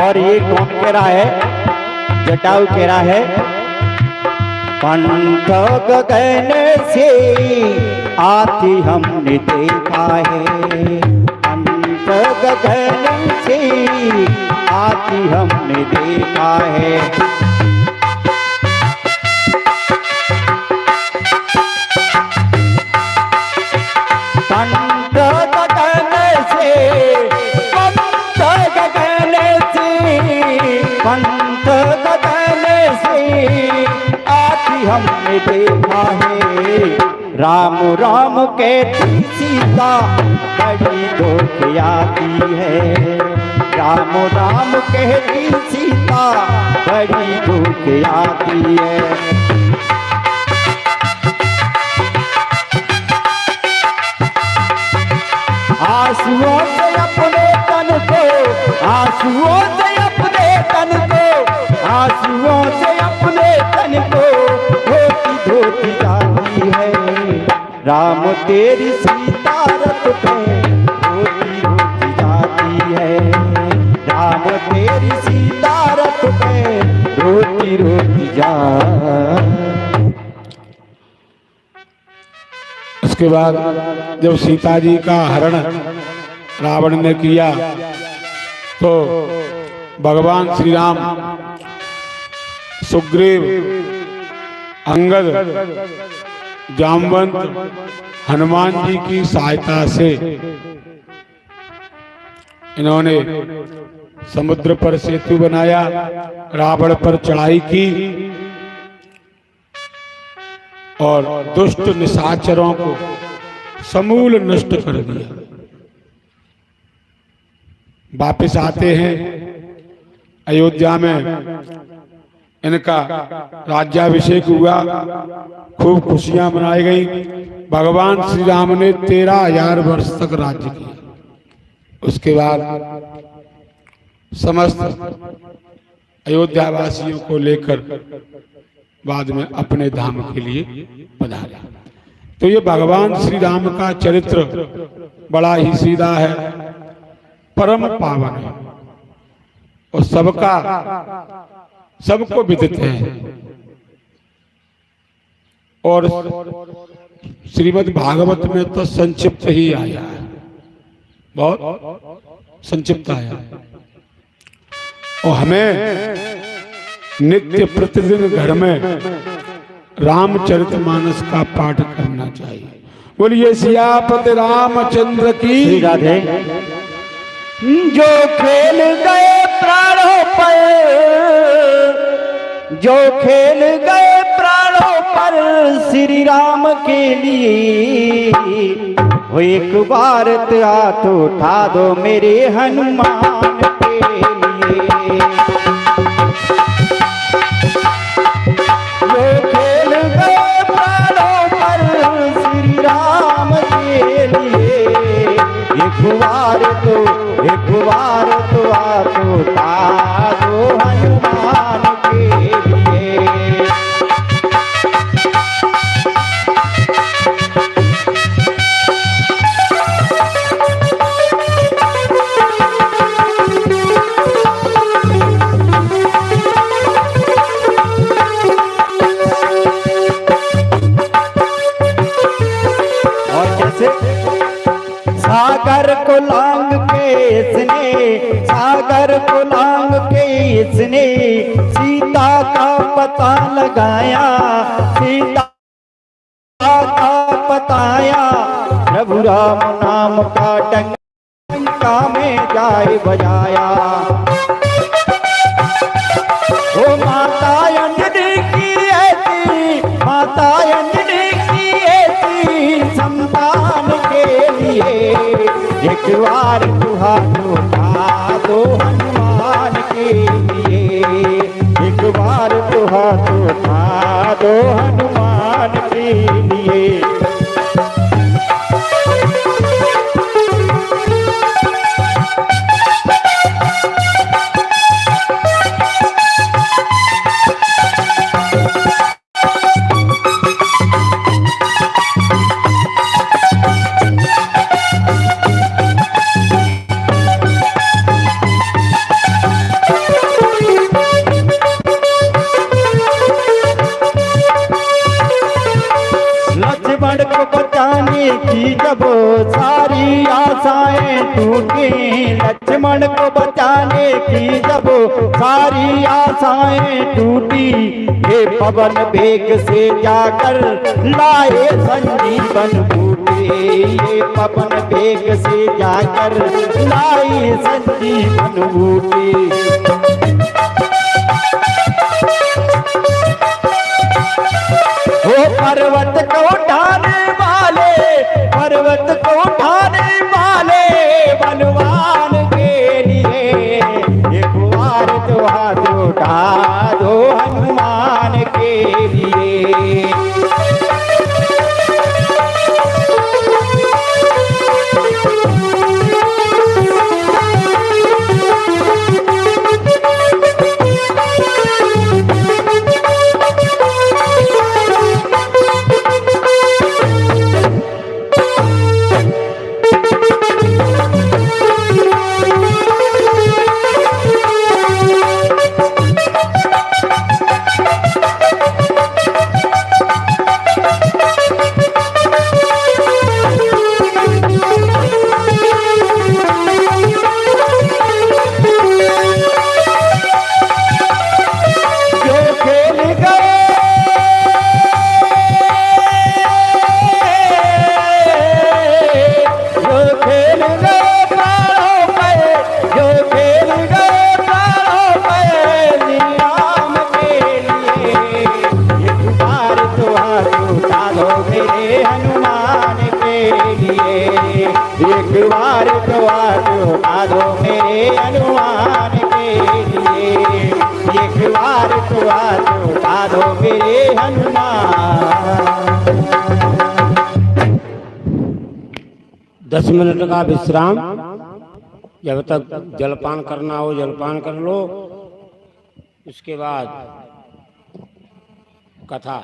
और ये कौन कह रहा है? जटायु कह रहा है, पंथ गगन से आती हमने देखा है। पंथ गगन से आती हमने देखा है। पंथ गगन से, पंथ गगन से, पंथ गगन से आती हमने देखा है। राम राम कहती सीता बड़ी धोखियाती है। राम राम कहती सीता बड़ी धोखियाती है। आंसुओं से अपने तन को, आंसुओं से अपने तन को, आंसुओं से अपने तन को धोती धोती जाती है। राम तेरी सीता रथ पे धोती धोती जाती है। राम तेरी सीता रथ पे धोती धोती जा। उसके बाद जब सीता जी का हरण रावण ने किया तो भगवान श्री राम सुग्रीव, अंगद, जामवंत, हनुमान जी की सहायता से इन्होंने समुद्र पर सेतु बनाया, रावण पर चढ़ाई की और दुष्ट निशाचरों को समूल नष्ट कर दिया। वापिस आते हैं अयोध्या में, इनका राज्याभिषेक हुआ, खूब खुशियां मनाई गई। भगवान श्री राम ने 13,000 वर्ष तक राज्य किया। उसके बाद समस्त अयोध्या वासियों को लेकर बाद में अपने धाम के लिए पधारा। तो ये भगवान श्री राम का चरित्र बड़ा ही सीधा है, परम पावन है और सबको विदित है। और श्रीमद् भागवत में तो संक्षिप्त ही आया है, बहुत संक्षिप्त आया है। और हमें नित्य प्रतिदिन घर में रामचरितमानस का पाठ करना चाहिए। बोलिए सियापति रामचंद्र की राधे। जो खेल गए प्राणों पर, जो खेल गए प्राणों पर श्री राम के लिए, वो एक बार हाथ उठा दो मेरे हनुमान के लिए। वो खेल गए प्राणों पर श्री राम के लिए, एक बार तो हाथ उठा दो हनुमान के लिए। सागर को लांग के इसने, सागर को लांग के इसने सीता का पता लगाया, सीता का बताया। प्रभु राम नाम का डंका में जाए बजाया। ओ माता अंजनी की ऐसी, माता अंजनी की ऐसी संतान के लिए, एक बार हाथ उठा दो हनुमान के लिए। एक बार हाथ उठा दो हनुमान के लिए। लक्ष्मण को बचाने की जब सारी आशाएं टूटी, लक्ष्मण को बचाने की जब सारी आशाएं टूटी, ये पवन वेग से जाकर लाए संजीवन बूटी। ये पवन वेग से जाकर लाए संजीवन बूटी। पर्वत को उठाने वाले, पर्वत को उठाने वाले बलवान के लिए एक बार तो हाथ उठा दो हनुमान के लिए। एक बार तो हाथ उठा दो मेरे हनुमान के लिए, एक बार तो हाथ उठा दो मेरे हनुमान। 10 मिनट का विश्राम। जब तक जलपान करना हो जलपान कर लो, उसके बाद कथा।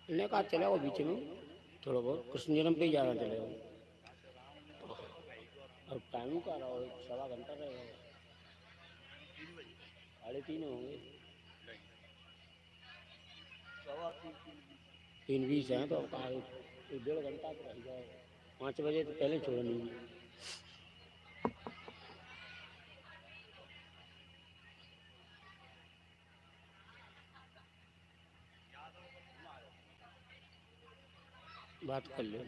इन्हें कहा चलेगा बीच में थोड़ा बहुत कृष्ण जन्म पे ही ज़्यादा चलेगा। और टाइमिंग का रहा हो 1.25 घंटा रहेगा, 3:30 होंगे, 3:20 हैं तो अब 1.5 घंटा तो रह जाएगा। 5 बजे तो पहले छोड़नी है। बात कर लो।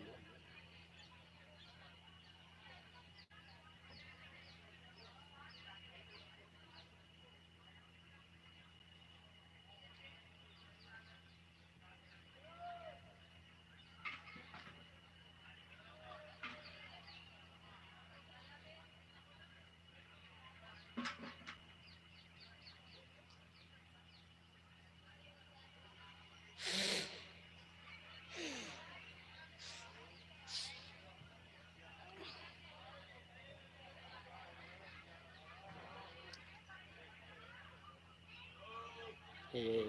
ये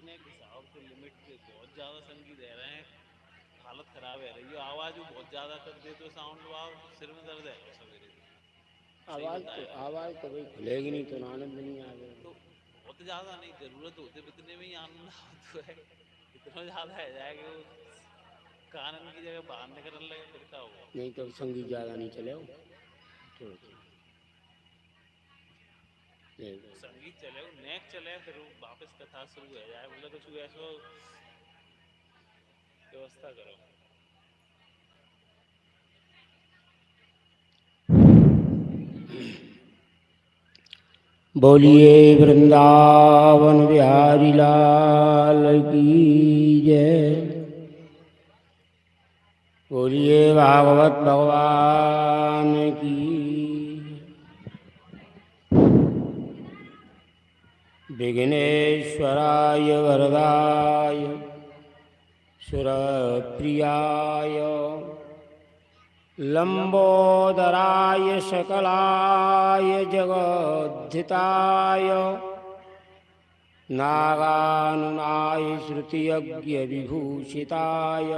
अपने हिसाब से लिमिट से बहुत ज़्यादा संगीत दे रहे हैं, हालत खराब है रही है। आवाज़ भी बहुत ज़्यादा कर दे तो साउंड वाव सिर में दर्द है सवेरे से। आवाज़ तो भाई खुलेगी नहीं तो आनंद नहीं आएगा। तो बहुत ज़्यादा नहीं, ज़रूरत होते इतने में ही आनंद आता है। इतना ज़्यादा है जाए कि वो कानन की जगह बाहर निकलने लगे फिर क्या होगा। नहीं तो संगीत ज़्यादा नहीं चले तो संगीत चले नेक चले फिर वापस कथा शुरू हो जाए, बोले कुछ ऐसा व्यवस्था करो। बोलिए वृंदावन बिहारी लाल की जय। बोलिए भागवत भगवान की। विघ्नेश्वराय वरदाय सुरप्रियाय लंबोदराय सकलाय जगद्धिताय नागानुनाय श्रुतियज्ञ विभूषिताय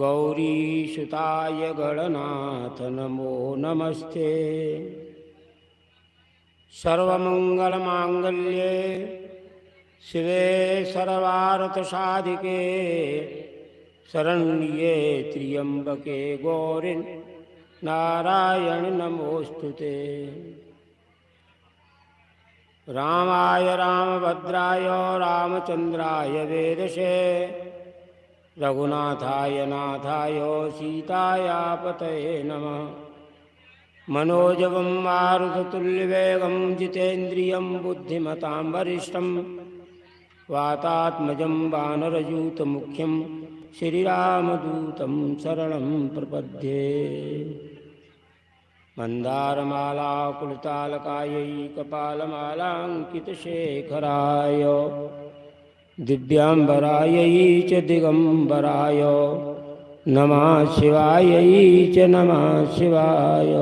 गौरीसुताय गणनाथ नमो नमस्ते। सर्वमंगलमांगल्ये शिवे सर्वार्थसाधिके शरण्ये त्र्यंबके गौरी नारायण नमोस्तुते। रामाय रामभद्राय रामचंद्राय वेदसे रघुनाथाय नाथाय सीतायापतये नमः। मनोजवं मारुततुल्यवेगं जितेन्द्रियं बुद्धिमतां वरिष्ठं वातात्मजं वानरयूतमुख्यं श्रीरामदूतं शरणं प्रपद्ये। मन्दारमालाकुलतालकायै कपालमालाङ्कितशेखराय दिव्याम्बरायै च दिगम्बराय नमः शिवायै च नमः शिवाय।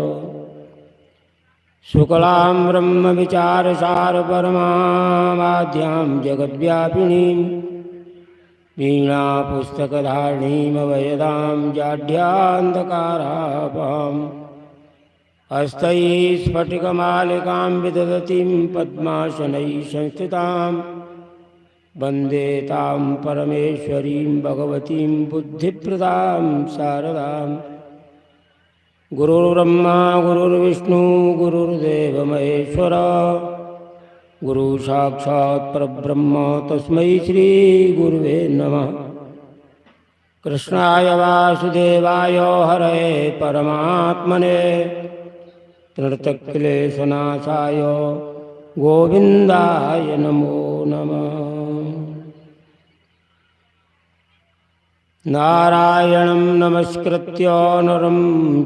शुक्लां ब्रह्मविचारसारपरमावाद्यां जगद्व्यापिनीं वीणापुस्तकधारिणीमभयदां जाढ्यान्धकारापाम् हस्तैस्फटिकमालिकां विदधतीं पद्मासनैः संस्थितां वन्दे तां परमेश्वरीं भगवतीं बुद्धिप्रदां शारदाम्। गुरुर्ब्रह्मा गुरुर्विष्णु गुरुर्देव महेश्वर गुरु साक्षात् परब्रह्म तस्मै श्री गुरुवे नमः। कृष्णाय वासुदेवाय हरये परमात्मने प्रणतक्लेशनाशाय गोविन्दाय नमो नमः। नारायणं नमस्कृत्य नरं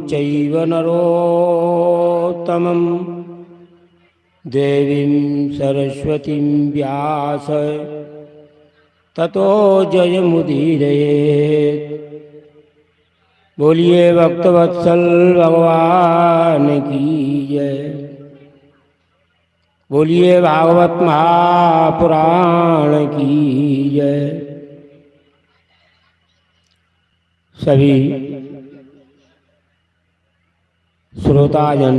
चैव नरोत्तमं देवीं सरस्वतीं व्यास ततो जयमुदीरयेत्। बोलिए भक्तवत्सल भगवान की जय। बोलिए भागवत महापुराण की जय। सभी श्रोताजन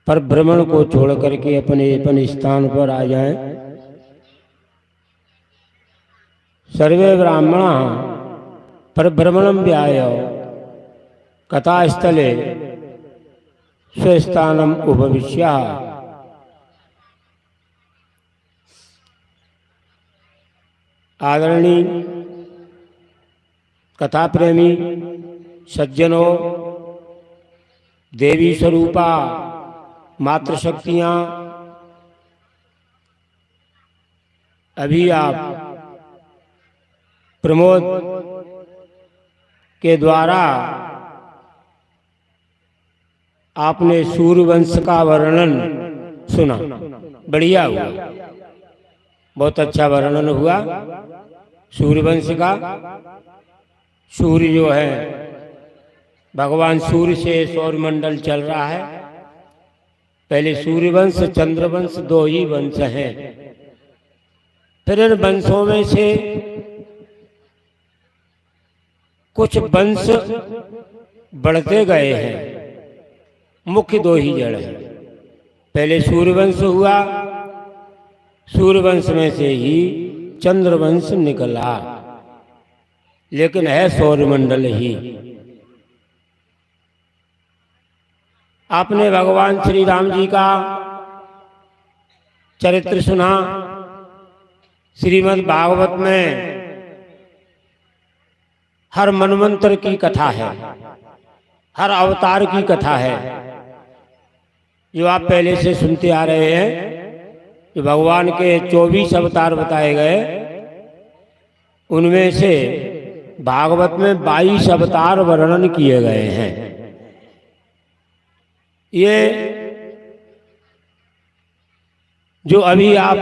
पर भ्रमण को छोड़ करके अपने अपने स्थान पर आ जाएं। सर्वे ब्राह्मणा पर भ्रमणं व्याय कथास्थले स्वस्थानम उपविश्य। आदरणीय कथा प्रेमी सज्जनों, देवी स्वरूपा मातृशक्तियाँ, अभी आप प्रमोद के द्वारा आपने सूर्यवंश का वर्णन सुना, बढ़िया हुआ, बहुत अच्छा वर्णन हुआ सूर्यवंश का। सूर्य जो है भगवान सूर्य से सौरमंडल चल रहा है। पहले सूर्यवंश चंद्रवंश दो ही वंश हैं, फिर इन वंशों में से कुछ वंश बढ़ते गए हैं। मुख्य दो ही जड़ हैं। पहले सूर्यवंश हुआ, सूर्यवंश में से ही चंद्रवंश निकला, लेकिन है सौरमंडल ही। आपने भगवान श्री राम जी का चरित्र सुना। श्रीमद् भागवत में हर मनवंतर की कथा है, हर अवतार की कथा है, जो आप पहले से सुनते आ रहे हैं। जो भगवान के 24 अवतार बताए गए, उनमें से भागवत में 22 अवतार वर्णन किए गए हैं। ये जो अभी आप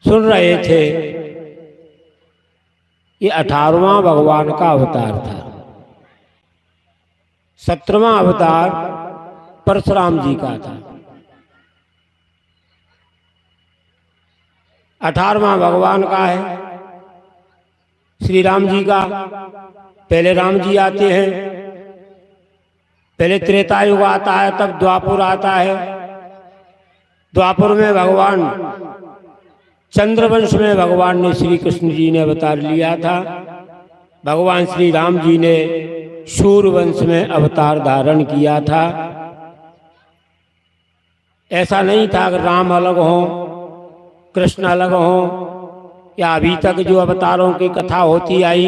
सुन रहे थे, ये 18वां भगवान का अवतार था। 17वां अवतार परशुराम जी का था। 18वां भगवान का है श्री राम जी का। पहले राम जी आते हैं, पहले त्रेता युग आता है, तब द्वापर आता है। द्वापर में भगवान, चंद्रवंश में भगवान ने, श्री कृष्ण जी ने अवतार लिया था। भगवान श्री राम जी ने सूर्यवंश में अवतार धारण किया था। ऐसा नहीं था कि राम अलग हों, कृष्ण अलग हों, या अभी तक जो अवतारों की कथा होती आई,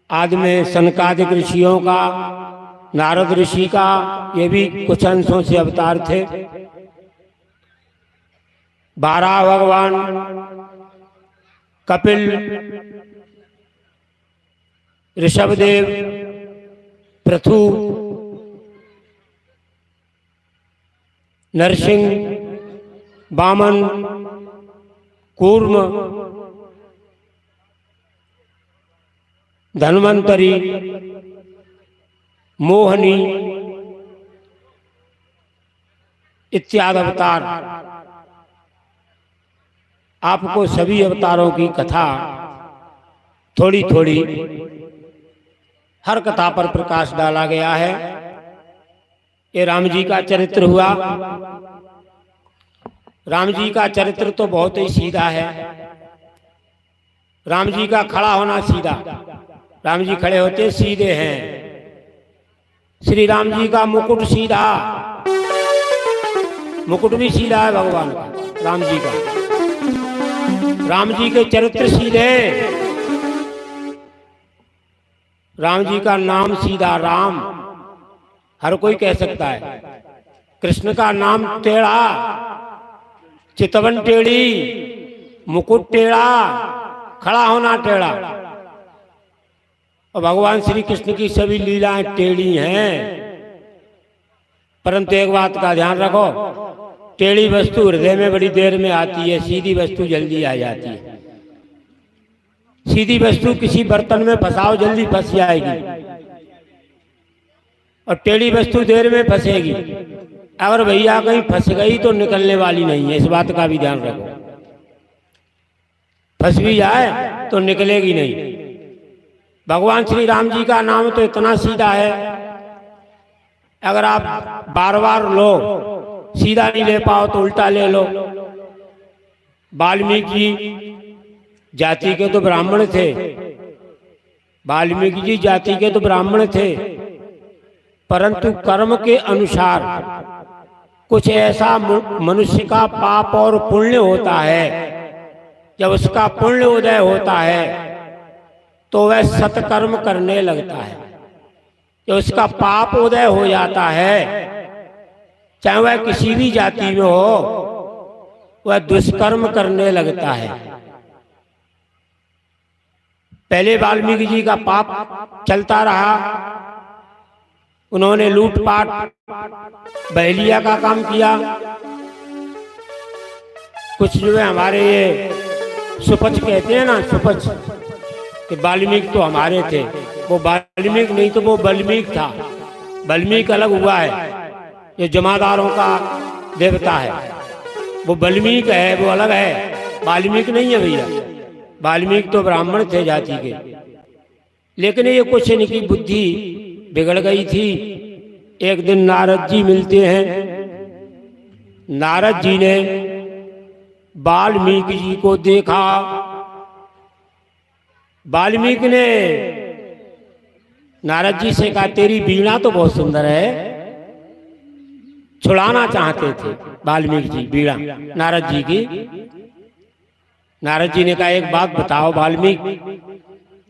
आदि में सनकादिक ऋषियों का, नारद ऋषि का, ये भी कुछ अंशों से अवतार थे। 12 भगवान कपिल, ऋषभदेव, पृथु, नरसिंह, वामन, कूर्म, धन्वंतरी, मोहनी इत्यादि अवतार। आपको सभी अवतारों की कथा थोड़ी थोड़ी हर कथा पर प्रकाश डाला गया है। ये राम जी का चरित्र हुआ। राम जी का चरित्र तो बहुत ही सीधा है। राम जी का खड़ा होना सीधा, राम जी खड़े होते सीधे हैं। श्री राम जी का मुकुट सीधा, मुकुट भी सीधा है भगवान का, राम जी का। राम जी के चरित्र सीधे, राम जी का नाम सीधा, राम हर कोई कह सकता है। कृष्ण का नाम टेढ़ा, चितवन टेढ़ी, मुकुट टेढ़ा, खड़ा होना टेढ़ा। और भगवान श्री कृष्ण की सभी लीलाएं टेढ़ी हैं। परंतु एक बात का ध्यान रखो, टेढ़ी वस्तु हृदय में बड़ी देर में आती है, सीधी वस्तु जल्दी आ जाती है। सीधी वस्तु किसी बर्तन में फंसाओ, जल्दी फंस जाएगी, और टेढ़ी वस्तु देर में फंसेगी। अगर भैया कहीं फंस गई तो निकलने वाली नहीं है, इस बात का भी ध्यान रखो। फंस भी जाए तो निकलेगी नहीं। भगवान श्री राम जी का नाम तो इतना सीधा है, अगर आप बार बार लो, सीधा नहीं ले पाओ तो उल्टा ले लो। वाल्मीकि जाति के तो ब्राह्मण थे, वाल्मीकि जी जाति के तो ब्राह्मण थे, परंतु कर्म के अनुसार कुछ ऐसा मनुष्य का पाप और पुण्य होता है। जब उसका पुण्य उदय होता है तो वह सत्कर्म करने लगता है। जब उसका पाप उदय हो जाता है, चाहे वह किसी भी जाति में हो, वह दुष्कर्म करने लगता है। पहले वाल्मीकि जी का पाप चलता रहा, उन्होंने लूटपाट, बहलिया का काम किया। कुछ जो है हमारे ये सुपच कहते हैं ना, सुपच, कि वाल्मीकि तो हमारे थे, वो वाल्मीकि नहीं तो वो बल्मीक था। बल्मीक अलग हुआ है, ये जमादारों का देवता है। वो वाल्मीकि है, वो अलग है, वाल्मीकि नहीं है भैया। वाल्मीकि तो ब्राह्मण थे जाति के, लेकिन ये कुछ इनकी बुद्धि बिगड़ गई थी। एक दिन नारद जी मिलते हैं। नारद जी ने वाल्मीकि जी को देखा। वाल्मीकि ने नारद जी से कहा, तेरी वीणा तो बहुत सुंदर है। छुड़ाना चाहते थे वाल्मीकि जी वीणा नारद जी की। नारद जी ने कहा, एक बात बताओ वाल्मीकि,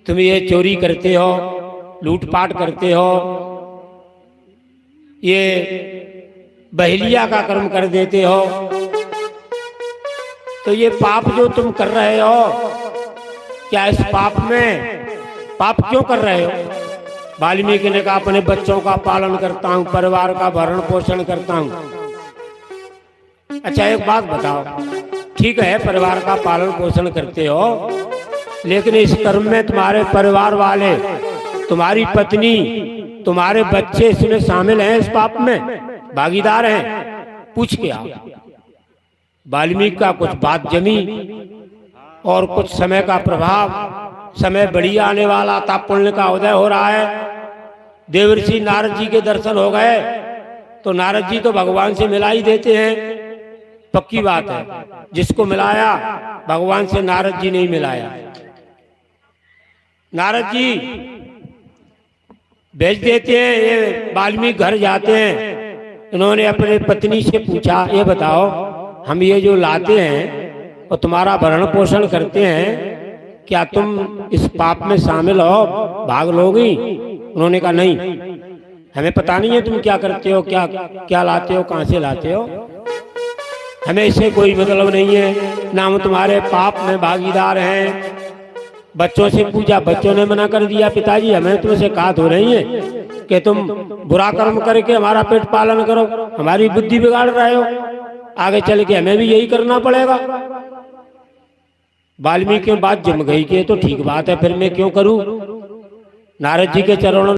तुम ये चोरी करते हो, लूटपाट करते हो, ये बहेलिया का कर्म कर देते हो, तो ये पाप जो तुम कर रहे हो, क्या इस पाप में पाप क्यों कर रहे हो? वाल्मीकि ने कहा, अपने बच्चों का पालन करता हूं, परिवार का भरण पोषण करता हूं। अच्छा एक बात बताओ, ठीक है परिवार का पालन पोषण करते हो, लेकिन इस कर्म में तुम्हारे परिवार वाले, तुम्हारी पत्नी, तुम्हारे बच्चे इसमें शामिल हैं, इस पाप में भागीदार हैं? पूछ के आओ। वाल्मीकि का कुछ बात जमी और कुछ समय का प्रभाव, समय बढ़िया आने वाला था, पुण्य का उदय हो रहा है। देवर्षि नारद जी के दर्शन हो गए तो नारद जी तो भगवान से मिला ही देते हैं, पक्की बात है। जिसको मिलाया भगवान से नारद जी नहीं मिलाया। नारद जी भेज देते हैं, ये वाल्मीकि घर जाते हैं। इन्होंने अपने पत्नी से पूछा, ये बताओ हम ये जो लाते हैं और तुम्हारा भरण पोषण करते हैं, क्या तुम इस पाप में शामिल हो, भाग लोगी? उन्होंने कहा नहीं, हमें पता नहीं है तुम क्या करते हो, क्या क्या लाते हो, कहाँ से लाते हो, हमें इससे कोई मतलब नहीं है, ना हम तुम्हारे पाप में भागीदार हैं। बच्चों से पूछा, बच्चों ने मना कर दिया, पिताजी हमें तुमसे कहा तो नहीं है कि तुम बुरा कर्म करके हमारा पेट पालन करो, हमारी बुद्धि बिगाड़ रहे हो, आगे चल के हमें भी यही करना पड़ेगा। वाल्मीकि की बात जम गई कि तो ठीक बात है, फिर मैं क्यों करूं? नारद जी के चरणों